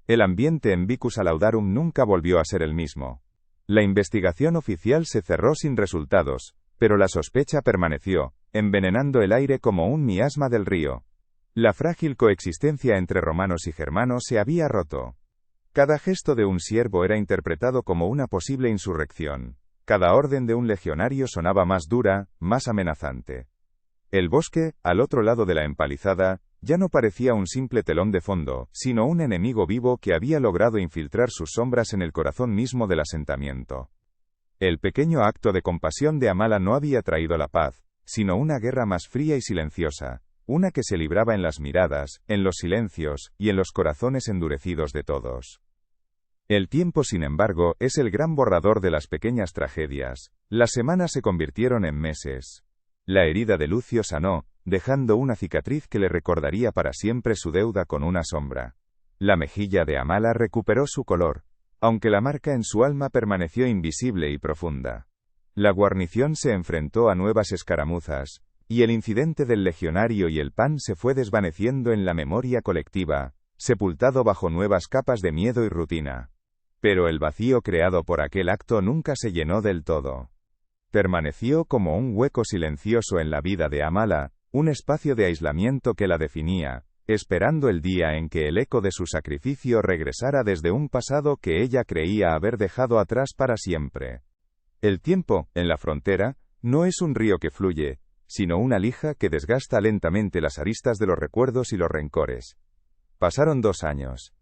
El ambiente en Vicus Alaudarum nunca volvió a ser el mismo. La investigación oficial se cerró sin resultados, Pero la sospecha permaneció, envenenando el aire como un miasma del río. La frágil coexistencia entre romanos y germanos se había roto. Cada gesto de un siervo era interpretado como una posible insurrección. Cada orden de un legionario sonaba más dura, más amenazante. El bosque, al otro lado de la empalizada, ya no parecía un simple telón de fondo, sino un enemigo vivo que había logrado infiltrar sus sombras en el corazón mismo del asentamiento. El pequeño acto de compasión de Amala no había traído la paz, sino una guerra más fría y silenciosa, una que se libraba en las miradas, en los silencios, y en los corazones endurecidos de todos. El tiempo, sin embargo, es el gran borrador de las pequeñas tragedias. Las semanas se convirtieron en meses. La herida de Lucio sanó, dejando una cicatriz que le recordaría para siempre su deuda con una sombra. La mejilla de Amala recuperó su color, aunque la marca en su alma permaneció invisible y profunda. La guarnición se enfrentó a nuevas escaramuzas, y el incidente del legionario y el pan se fue desvaneciendo en la memoria colectiva, sepultado bajo nuevas capas de miedo y rutina. Pero el vacío creado por aquel acto nunca se llenó del todo. Permaneció como un hueco silencioso en la vida de Amala, un espacio de aislamiento que la definía, esperando el día en que el eco de su sacrificio regresara desde un pasado que ella creía haber dejado atrás para siempre. El tiempo, en la frontera, no es un río que fluye, sino una lija que desgasta lentamente las aristas de los recuerdos y los rencores. Pasaron 2 años.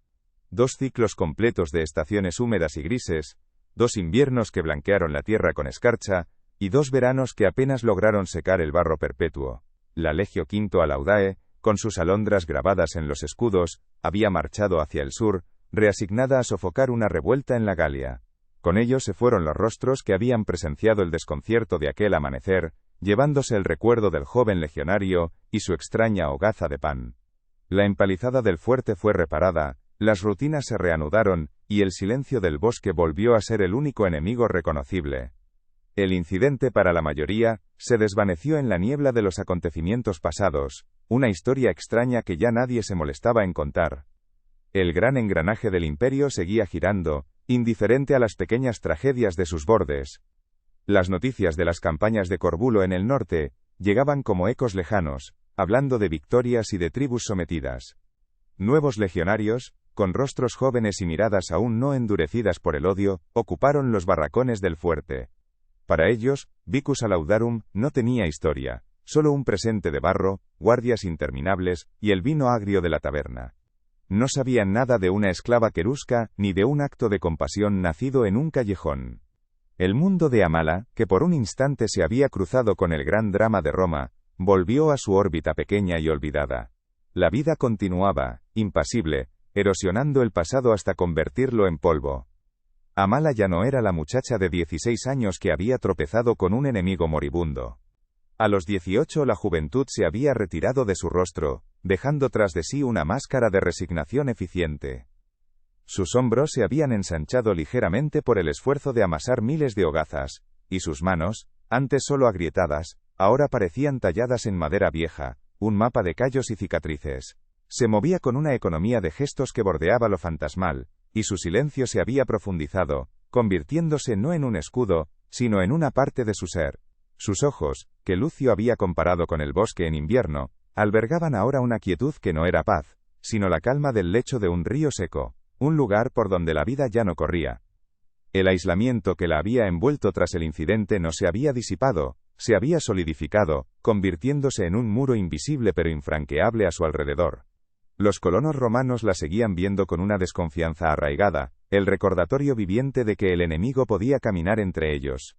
2 ciclos completos de estaciones húmedas y grises, 2 inviernos que blanquearon la tierra con escarcha, y 2 veranos que apenas lograron secar el barro perpetuo. La Legio V Alaudae, con sus alondras grabadas en los escudos, había marchado hacia el sur, reasignada a sofocar una revuelta en la Galia. Con ello se fueron los rostros que habían presenciado el desconcierto de aquel amanecer, llevándose el recuerdo del joven legionario y su extraña hogaza de pan. La empalizada del fuerte fue reparada, las rutinas se reanudaron, y el silencio del bosque volvió a ser el único enemigo reconocible. El incidente para la mayoría se desvaneció en la niebla de los acontecimientos pasados, una historia extraña que ya nadie se molestaba en contar. El gran engranaje del imperio seguía girando, indiferente a las pequeñas tragedias de sus bordes. Las noticias de las campañas de Corbulo en el norte llegaban como ecos lejanos, hablando de victorias y de tribus sometidas. Nuevos legionarios, con rostros jóvenes y miradas aún no endurecidas por el odio, ocuparon los barracones del fuerte. Para ellos, Vicus Alaudarum no tenía historia, solo un presente de barro, guardias interminables, y el vino agrio de la taberna. No sabían nada de una esclava querusca, ni de un acto de compasión nacido en un callejón. El mundo de Amala, que por un instante se había cruzado con el gran drama de Roma, volvió a su órbita pequeña y olvidada. La vida continuaba, impasible, erosionando el pasado hasta convertirlo en polvo. Amala ya no era la muchacha de 16 años que había tropezado con un enemigo moribundo. A los 18 la juventud se había retirado de su rostro, dejando tras de sí una máscara de resignación eficiente. Sus hombros se habían ensanchado ligeramente por el esfuerzo de amasar miles de hogazas, y sus manos, antes solo agrietadas, ahora parecían talladas en madera vieja, un mapa de callos y cicatrices. Se movía con una economía de gestos que bordeaba lo fantasmal, y su silencio se había profundizado, convirtiéndose no en un escudo, sino en una parte de su ser. Sus ojos, que Lucio había comparado con el bosque en invierno, albergaban ahora una quietud que no era paz, sino la calma del lecho de un río seco, un lugar por donde la vida ya no corría. El aislamiento que la había envuelto tras el incidente no se había disipado, se había solidificado, convirtiéndose en un muro invisible pero infranqueable a su alrededor. Los colonos romanos la seguían viendo con una desconfianza arraigada, el recordatorio viviente de que el enemigo podía caminar entre ellos.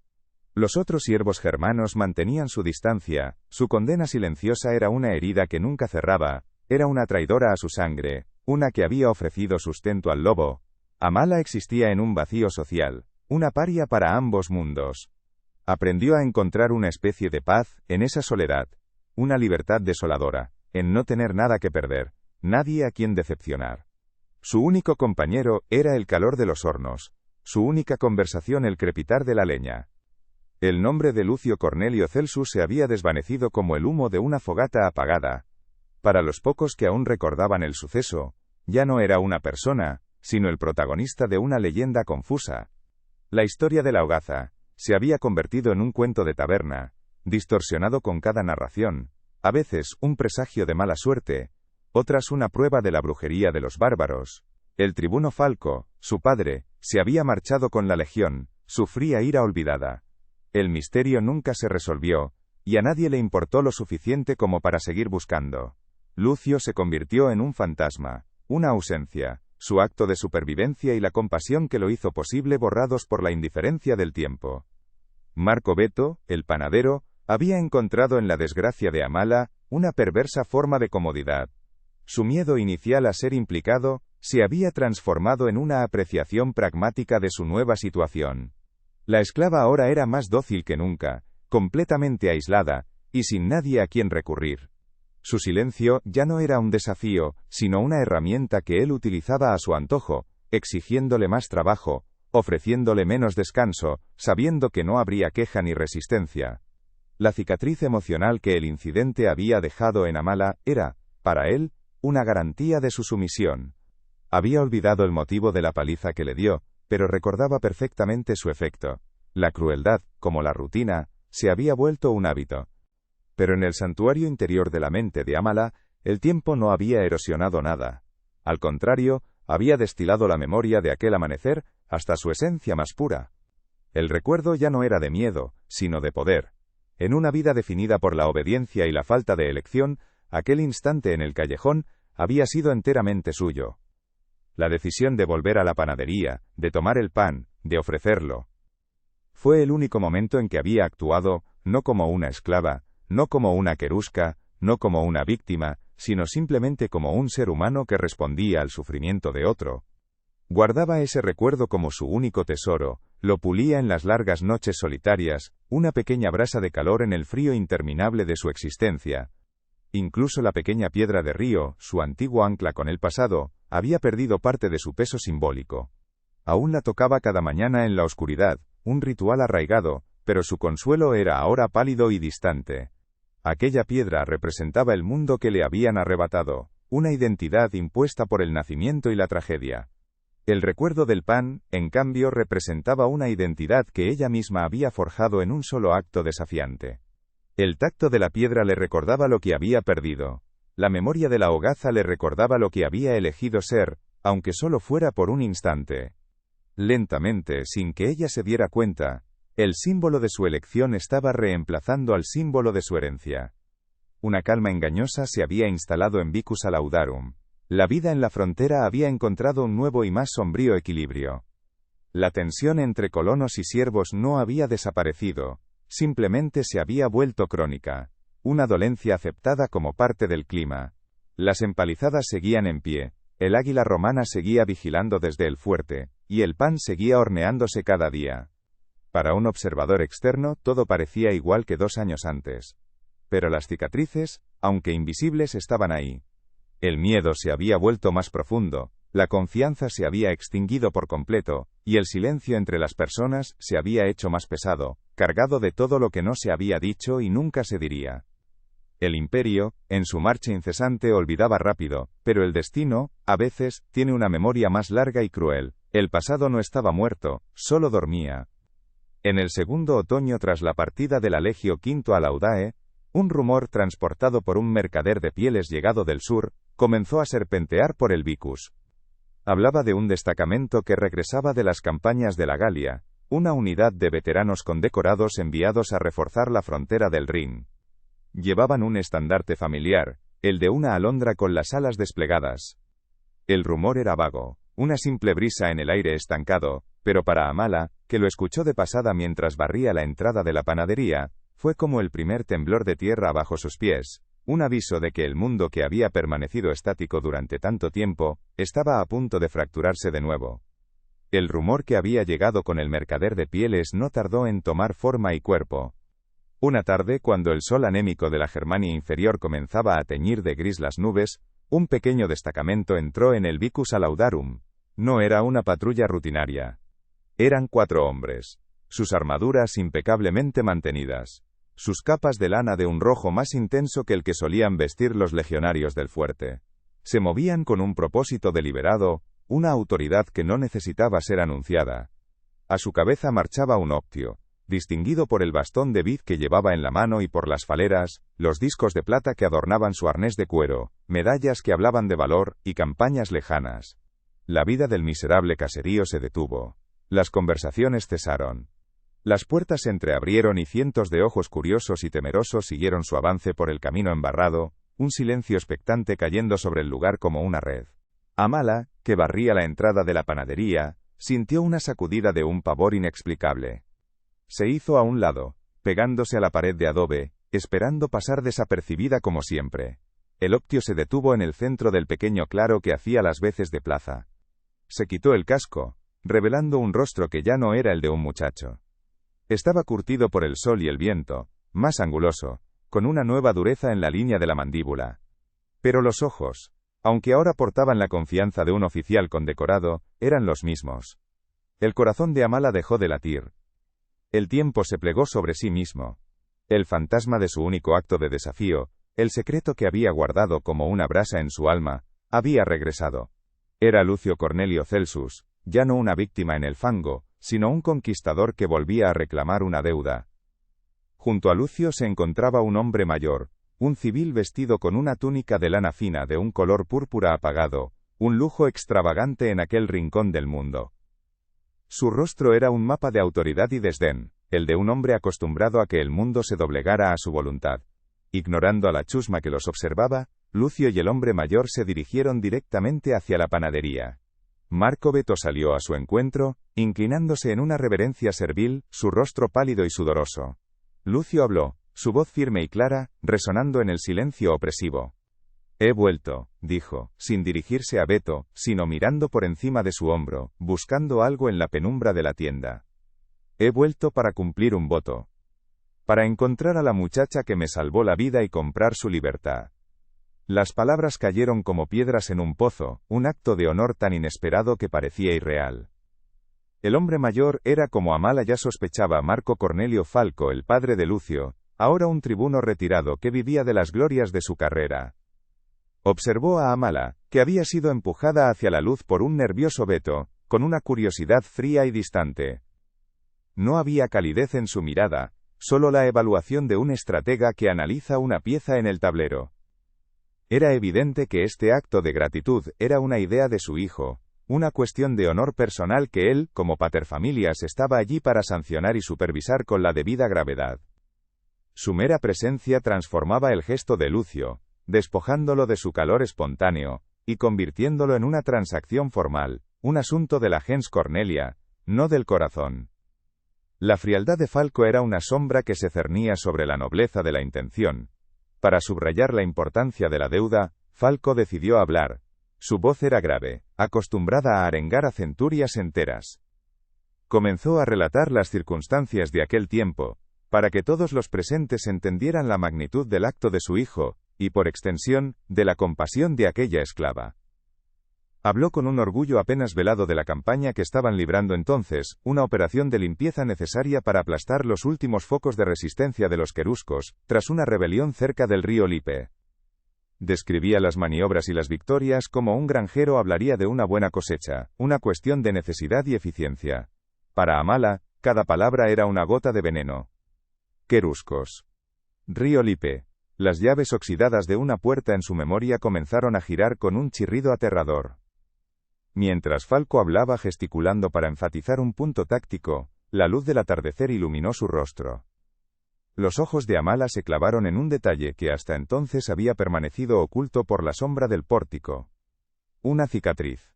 Los otros siervos germanos mantenían su distancia, su condena silenciosa era una herida que nunca cerraba, era una traidora a su sangre, una que había ofrecido sustento al lobo. Amala existía en un vacío social, una paria para ambos mundos. Aprendió a encontrar una especie de paz en esa soledad, una libertad desoladora, en no tener nada que perder, nadie a quien decepcionar. Su único compañero era el calor de los hornos, su única conversación el crepitar de la leña. El nombre de Lucio Cornelio Celsus se había desvanecido como el humo de una fogata apagada. Para los pocos que aún recordaban el suceso, ya no era una persona, sino el protagonista de una leyenda confusa. La historia de la hogaza, se había convertido en un cuento de taberna, distorsionado con cada narración, a veces un presagio de mala suerte, otras una prueba de la brujería de los bárbaros. El tribuno Falco, su padre, se había marchado con la legión, sufría ira olvidada. El misterio nunca se resolvió, y a nadie le importó lo suficiente como para seguir buscando. Lucio se convirtió en un fantasma, una ausencia, su acto de supervivencia y la compasión que lo hizo posible borrados por la indiferencia del tiempo. Marco Beto, el panadero, había encontrado en la desgracia de Amala una perversa forma de comodidad. Su miedo inicial a ser implicado se había transformado en una apreciación pragmática de su nueva situación. La esclava ahora era más dócil que nunca, completamente aislada, y sin nadie a quien recurrir. Su silencio ya no era un desafío, sino una herramienta que él utilizaba a su antojo, exigiéndole más trabajo, ofreciéndole menos descanso, sabiendo que no habría queja ni resistencia. La cicatriz emocional que el incidente había dejado en Amala era, para él, una garantía de su sumisión. Había olvidado el motivo de la paliza que le dio, pero recordaba perfectamente su efecto. La crueldad, como la rutina, se había vuelto un hábito. Pero en el santuario interior de la mente de Amala, el tiempo no había erosionado nada. Al contrario, había destilado la memoria de aquel amanecer hasta su esencia más pura. El recuerdo ya no era de miedo, sino de poder. En una vida definida por la obediencia y la falta de elección, aquel instante en el callejón había sido enteramente suyo. La decisión de volver a la panadería, de tomar el pan, de ofrecerlo. Fue el único momento en que había actuado, no como una esclava, no como una querusca, no como una víctima, sino simplemente como un ser humano que respondía al sufrimiento de otro. Guardaba ese recuerdo como su único tesoro, lo pulía en las largas noches solitarias, una pequeña brasa de calor en el frío interminable de su existencia. Incluso la pequeña piedra de río, su antiguo ancla con el pasado, había perdido parte de su peso simbólico. Aún la tocaba cada mañana en la oscuridad, un ritual arraigado, pero su consuelo era ahora pálido y distante. Aquella piedra representaba el mundo que le habían arrebatado, una identidad impuesta por el nacimiento y la tragedia. El recuerdo del pan, en cambio, representaba una identidad que ella misma había forjado en un solo acto desafiante. El tacto de la piedra le recordaba lo que había perdido. La memoria de la hogaza le recordaba lo que había elegido ser, aunque solo fuera por un instante. Lentamente, sin que ella se diera cuenta, el símbolo de su elección estaba reemplazando al símbolo de su herencia. Una calma engañosa se había instalado en Vicus Alaudarum. La vida en la frontera había encontrado un nuevo y más sombrío equilibrio. La tensión entre colonos y siervos no había desaparecido, simplemente se había vuelto crónica, una dolencia aceptada como parte del clima. Las empalizadas seguían en pie, el águila romana seguía vigilando desde el fuerte, y el pan seguía horneándose cada día. Para un observador externo todo parecía igual que 2 años antes. Pero las cicatrices, aunque invisibles, estaban ahí. El miedo se había vuelto más profundo, la confianza se había extinguido por completo, y el silencio entre las personas se había hecho más pesado, cargado de todo lo que no se había dicho y nunca se diría. El imperio, en su marcha incesante, olvidaba rápido, pero el destino, a veces, tiene una memoria más larga y cruel. El pasado no estaba muerto, solo dormía. En el segundo otoño tras la partida de la Legio V a Laudae, un rumor transportado por un mercader de pieles llegado del sur, comenzó a serpentear por el Vicus. Hablaba de un destacamento que regresaba de las campañas de la Galia, una unidad de veteranos condecorados enviados a reforzar la frontera del Rin. Llevaban un estandarte familiar, el de una alondra con las alas desplegadas. El rumor era vago, una simple brisa en el aire estancado, pero para Amala, que lo escuchó de pasada mientras barría la entrada de la panadería, fue como el primer temblor de tierra bajo sus pies, un aviso de que el mundo que había permanecido estático durante tanto tiempo, estaba a punto de fracturarse de nuevo. El rumor que había llegado con el mercader de pieles no tardó en tomar forma y cuerpo. Una tarde, cuando el sol anémico de la Germania inferior comenzaba a teñir de gris las nubes, un pequeño destacamento entró en el Vicus Alaudarum. No era una patrulla rutinaria. Eran 4 hombres. Sus armaduras impecablemente mantenidas. Sus capas de lana de un rojo más intenso que el que solían vestir los legionarios del fuerte. Se movían con un propósito deliberado, una autoridad que no necesitaba ser anunciada. A su cabeza marchaba un optio, distinguido por el bastón de vid que llevaba en la mano y por las faleras, los discos de plata que adornaban su arnés de cuero, medallas que hablaban de valor y campañas lejanas. La vida del miserable caserío se detuvo. Las conversaciones cesaron. Las puertas se entreabrieron y cientos de ojos curiosos y temerosos siguieron su avance por el camino embarrado, un silencio expectante cayendo sobre el lugar como una red. Amala, que barría la entrada de la panadería, sintió una sacudida de un pavor inexplicable. Se hizo a un lado, pegándose a la pared de adobe, esperando pasar desapercibida como siempre. El óptio se detuvo en el centro del pequeño claro que hacía las veces de plaza. Se quitó el casco, revelando un rostro que ya no era el de un muchacho. Estaba curtido por el sol y el viento, más anguloso, con una nueva dureza en la línea de la mandíbula. Pero los ojos, aunque ahora portaban la confianza de un oficial condecorado, eran los mismos. El corazón de Amala dejó de latir. El tiempo se plegó sobre sí mismo. El fantasma de su único acto de desafío, el secreto que había guardado como una brasa en su alma, había regresado. Era Lucio Cornelio Celsus, ya no una víctima en el fango, sino un conquistador que volvía a reclamar una deuda. Junto a Lucio se encontraba un hombre mayor, un civil vestido con una túnica de lana fina de un color púrpura apagado, un lujo extravagante en aquel rincón del mundo. Su rostro era un mapa de autoridad y desdén, el de un hombre acostumbrado a que el mundo se doblegara a su voluntad. Ignorando a la chusma que los observaba, Lucio y el hombre mayor se dirigieron directamente hacia la panadería. Marco Beto salió a su encuentro, inclinándose en una reverencia servil, su rostro pálido y sudoroso. Lucio habló, su voz firme y clara, resonando en el silencio opresivo. «He vuelto», dijo, sin dirigirse a Beto, sino mirando por encima de su hombro, buscando algo en la penumbra de la tienda. «He vuelto para cumplir un voto. Para encontrar a la muchacha que me salvó la vida y comprar su libertad». Las palabras cayeron como piedras en un pozo, un acto de honor tan inesperado que parecía irreal. El hombre mayor era, como Amala ya sospechaba, Marco Cornelio Falco, el padre de Lucio, ahora un tribuno retirado que vivía de las glorias de su carrera. Observó a Amala, que había sido empujada hacia la luz por un nervioso Beto, con una curiosidad fría y distante. No había calidez en su mirada, solo la evaluación de un estratega que analiza una pieza en el tablero. Era evidente que este acto de gratitud era una idea de su hijo, una cuestión de honor personal que él, como paterfamilias, estaba allí para sancionar y supervisar con la debida gravedad. Su mera presencia transformaba el gesto de Lucio, despojándolo de su calor espontáneo, y convirtiéndolo en una transacción formal, un asunto de la gens Cornelia, no del corazón. La frialdad de Falco era una sombra que se cernía sobre la nobleza de la intención. Para subrayar la importancia de la deuda, Falco decidió hablar. Su voz era grave, acostumbrada a arengar a centurias enteras. Comenzó a relatar las circunstancias de aquel tiempo, para que todos los presentes entendieran la magnitud del acto de su hijo, y por extensión, de la compasión de aquella esclava. Habló con un orgullo apenas velado de la campaña que estaban librando entonces, una operación de limpieza necesaria para aplastar los últimos focos de resistencia de los queruscos, tras una rebelión cerca del río Lipe. Describía las maniobras y las victorias como un granjero hablaría de una buena cosecha, una cuestión de necesidad y eficiencia. Para Amala, cada palabra era una gota de veneno. Queruscos. Río Lipe. Las llaves oxidadas de una puerta en su memoria comenzaron a girar con un chirrido aterrador. Mientras Falco hablaba gesticulando para enfatizar un punto táctico, la luz del atardecer iluminó su rostro. Los ojos de Amala se clavaron en un detalle que hasta entonces había permanecido oculto por la sombra del pórtico. Una cicatriz.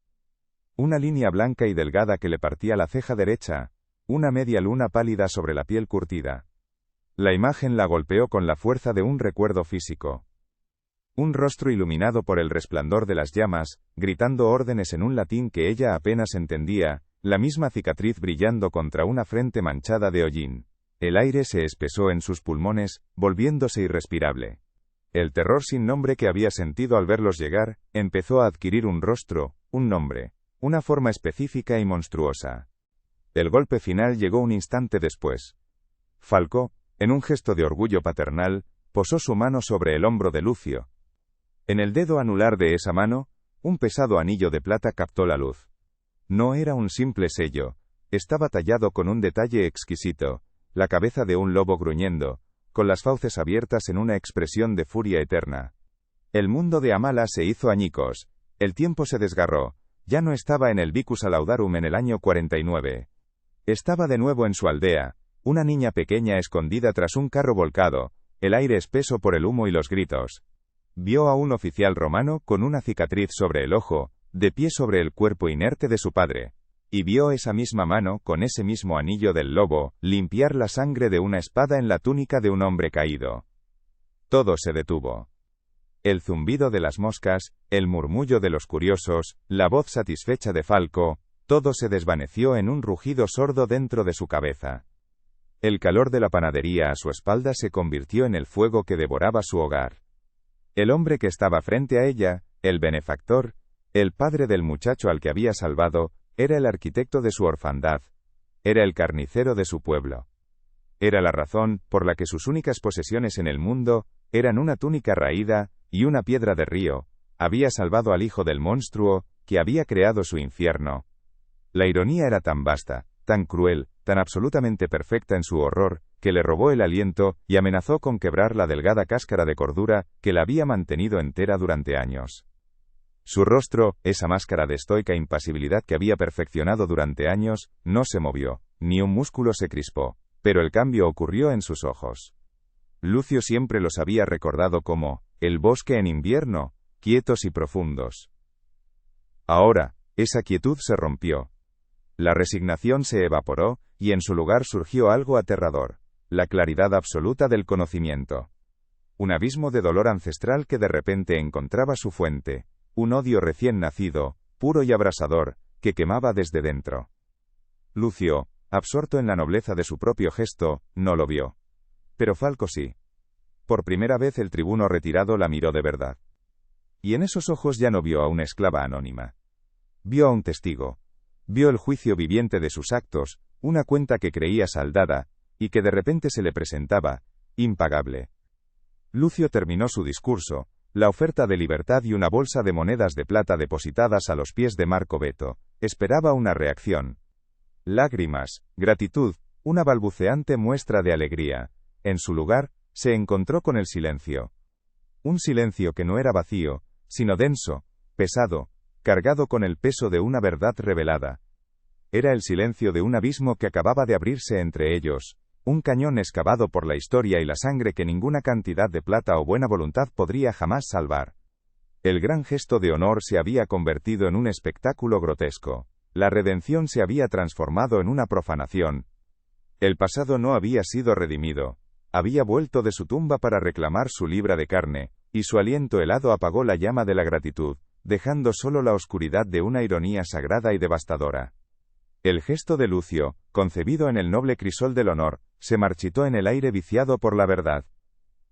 Una línea blanca y delgada que le partía la ceja derecha, una media luna pálida sobre la piel curtida. La imagen la golpeó con la fuerza de un recuerdo físico. Un rostro iluminado por el resplandor de las llamas, gritando órdenes en un latín que ella apenas entendía, la misma cicatriz brillando contra una frente manchada de hollín. El aire se espesó en sus pulmones, volviéndose irrespirable. El terror sin nombre que había sentido al verlos llegar, empezó a adquirir un rostro, un nombre, una forma específica y monstruosa. El golpe final llegó un instante después. Falco, en un gesto de orgullo paternal, posó su mano sobre el hombro de Lucio. En el dedo anular de esa mano, un pesado anillo de plata captó la luz. No era un simple sello, estaba tallado con un detalle exquisito. la cabeza de un lobo gruñendo, con las fauces abiertas en una expresión de furia eterna. El mundo de Amala se hizo añicos, el tiempo se desgarró, ya no estaba en el Vicus Alaudarum en el año 49. Estaba de nuevo en su aldea, una niña pequeña escondida tras un carro volcado, el aire espeso por el humo y los gritos. Vio a un oficial romano con una cicatriz sobre el ojo, de pie sobre el cuerpo inerte de su padre. Y vio esa misma mano, con ese mismo anillo del lobo, limpiar la sangre de una espada en la túnica de un hombre caído. Todo se detuvo. El zumbido de las moscas, el murmullo de los curiosos, la voz satisfecha de Falco, todo se desvaneció en un rugido sordo dentro de su cabeza. El calor de la panadería a su espalda se convirtió en el fuego que devoraba su hogar. El hombre que estaba frente a ella, el benefactor, el padre del muchacho al que había salvado, era el arquitecto de su orfandad. Era el carnicero de su pueblo. Era la razón por la que sus únicas posesiones en el mundo eran una túnica raída y una piedra de río. Había salvado al hijo del monstruo que había creado su infierno. La ironía era tan vasta, tan cruel, tan absolutamente perfecta en su horror, que le robó el aliento y amenazó con quebrar la delgada cáscara de cordura que la había mantenido entera durante años. Su rostro, esa máscara de estoica impasibilidad que había perfeccionado durante años, no se movió, ni un músculo se crispó, pero el cambio ocurrió en sus ojos. Lucio siempre los había recordado como el bosque en invierno, quietos y profundos. Ahora, esa quietud se rompió. La resignación se evaporó, y en su lugar surgió algo aterrador, la claridad absoluta del conocimiento. Un abismo de dolor ancestral que de repente encontraba su fuente. Un odio recién nacido, puro y abrasador, que quemaba desde dentro. Lucio, absorto en la nobleza de su propio gesto, no lo vio. Pero Falco sí. Por primera vez el tribuno retirado la miró de verdad. Y en esos ojos ya no vio a una esclava anónima. Vio a un testigo. Vio el juicio viviente de sus actos, una cuenta que creía saldada, y que de repente se le presentaba, impagable. Lucio terminó su discurso, la oferta de libertad y una bolsa de monedas de plata depositadas a los pies de Marco Beto. Esperaba una reacción. Lágrimas, gratitud, una balbuceante muestra de alegría. En su lugar, se encontró con el silencio. Un silencio que no era vacío, sino denso, pesado, cargado con el peso de una verdad revelada. Era el silencio de un abismo que acababa de abrirse entre ellos, un cañón excavado por la historia y la sangre que ninguna cantidad de plata o buena voluntad podría jamás salvar. El gran gesto de honor se había convertido en un espectáculo grotesco. La redención se había transformado en una profanación. El pasado no había sido redimido. Había vuelto de su tumba para reclamar su libra de carne, y su aliento helado apagó la llama de la gratitud, dejando solo la oscuridad de una ironía sagrada y devastadora. El gesto de Lucio, concebido en el noble crisol del honor, se marchitó en el aire viciado por la verdad.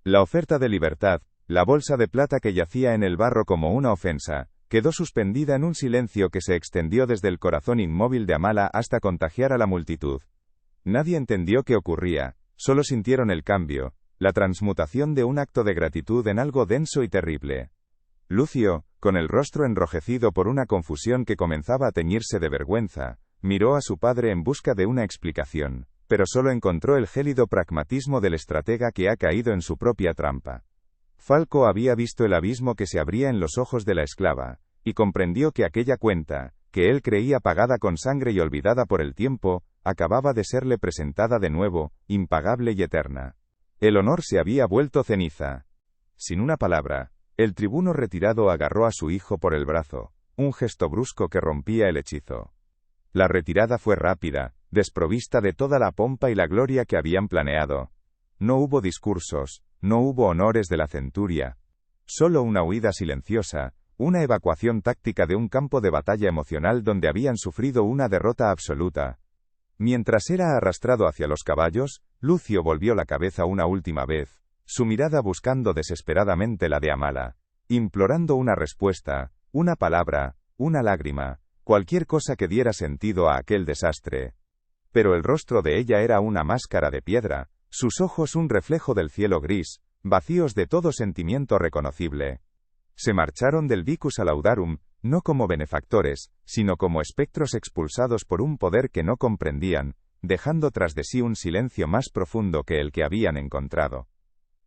La oferta de libertad, la bolsa de plata que yacía en el barro como una ofensa, quedó suspendida en un silencio que se extendió desde el corazón inmóvil de Amala hasta contagiar a la multitud. Nadie entendió qué ocurría, solo sintieron el cambio, la transmutación de un acto de gratitud en algo denso y terrible. Lucio, con el rostro enrojecido por una confusión que comenzaba a teñirse de vergüenza, miró a su padre en busca de una explicación, pero solo encontró el gélido pragmatismo del estratega que ha caído en su propia trampa. Falco había visto el abismo que se abría en los ojos de la esclava, y comprendió que aquella cuenta, que él creía pagada con sangre y olvidada por el tiempo, acababa de serle presentada de nuevo, impagable y eterna. El honor se había vuelto ceniza. Sin una palabra, el tribuno retirado agarró a su hijo por el brazo, un gesto brusco que rompía el hechizo. La retirada fue rápida, desprovista de toda la pompa y la gloria que habían planeado. No hubo discursos, no hubo honores de la centuria. Solo una huida silenciosa, una evacuación táctica de un campo de batalla emocional donde habían sufrido una derrota absoluta. Mientras era arrastrado hacia los caballos, Lucio volvió la cabeza una última vez, su mirada buscando desesperadamente la de Amala, implorando una respuesta, una palabra, una lágrima, cualquier cosa que diera sentido a aquel desastre. Pero el rostro de ella era una máscara de piedra, sus ojos un reflejo del cielo gris, vacíos de todo sentimiento reconocible. Se marcharon del Vicus Alaudarum, no como benefactores, sino como espectros expulsados por un poder que no comprendían, dejando tras de sí un silencio más profundo que el que habían encontrado.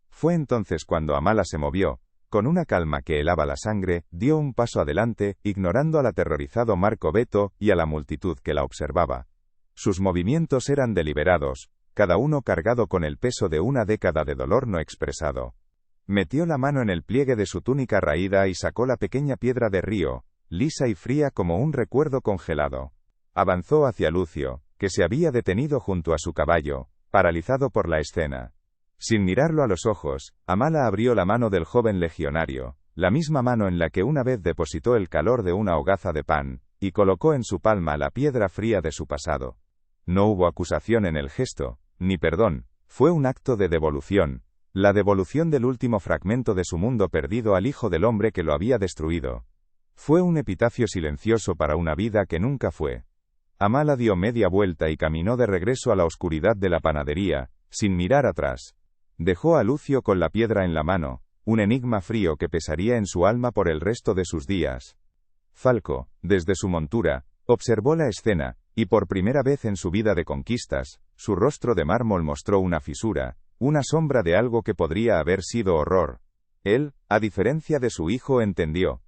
Fue entonces cuando Amala se movió, con una calma que helaba la sangre, dio un paso adelante, ignorando al aterrorizado Marco Beto y a la multitud que la observaba. Sus movimientos eran deliberados, cada uno cargado con el peso de una década de dolor no expresado. Metió la mano en el pliegue de su túnica raída y sacó la pequeña piedra de río, lisa y fría como un recuerdo congelado. Avanzó hacia Lucio, que se había detenido junto a su caballo, paralizado por la escena. Sin mirarlo a los ojos, Amala abrió la mano del joven legionario, la misma mano en la que una vez depositó el calor de una hogaza de pan, y colocó en su palma la piedra fría de su pasado. No hubo acusación en el gesto, ni perdón, fue un acto de devolución, la devolución del último fragmento de su mundo perdido al hijo del hombre que lo había destruido. Fue un epitafio silencioso para una vida que nunca fue. Amala dio media vuelta y caminó de regreso a la oscuridad de la panadería, sin mirar atrás. Dejó a Lucio con la piedra en la mano, un enigma frío que pesaría en su alma por el resto de sus días. Falco, desde su montura, observó la escena, y por primera vez en su vida de conquistas, su rostro de mármol mostró una fisura, una sombra de algo que podría haber sido horror. Él, a diferencia de su hijo, entendió.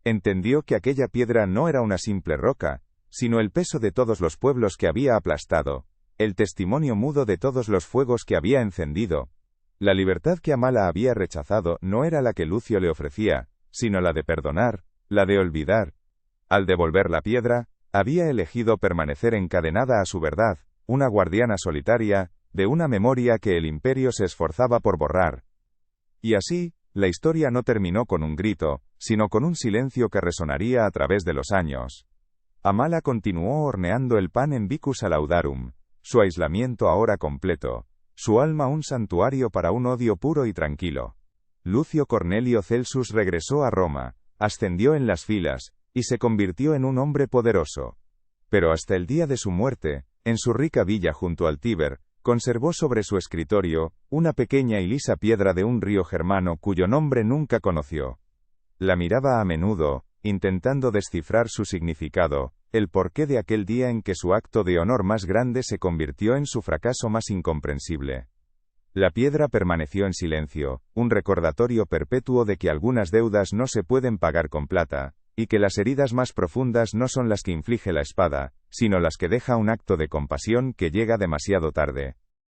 Entendió que aquella piedra no era una simple roca, sino el peso de todos los pueblos que había aplastado, el testimonio mudo de todos los fuegos que había encendido. La libertad que Amala había rechazado no era la que Lucio le ofrecía, sino la de perdonar, la de olvidar. Al devolver la piedra, había elegido permanecer encadenada a su verdad, una guardiana solitaria, de una memoria que el imperio se esforzaba por borrar. Y así, la historia no terminó con un grito, sino con un silencio que resonaría a través de los años. Amala continuó horneando el pan en Vicus Alaudarum, su aislamiento ahora completo, su alma un santuario para un odio puro y tranquilo. Lucio Cornelio Celsus regresó a Roma, ascendió en las filas, y se convirtió en un hombre poderoso. Pero hasta el día de su muerte, en su rica villa junto al Tíber, conservó sobre su escritorio una pequeña y lisa piedra de un río germano cuyo nombre nunca conoció. La miraba a menudo, intentando descifrar su significado, el porqué de aquel día en que su acto de honor más grande se convirtió en su fracaso más incomprensible. La piedra permaneció en silencio, un recordatorio perpetuo de que algunas deudas no se pueden pagar con plata, y que las heridas más profundas no son las que inflige la espada, sino las que deja un acto de compasión que llega demasiado tarde.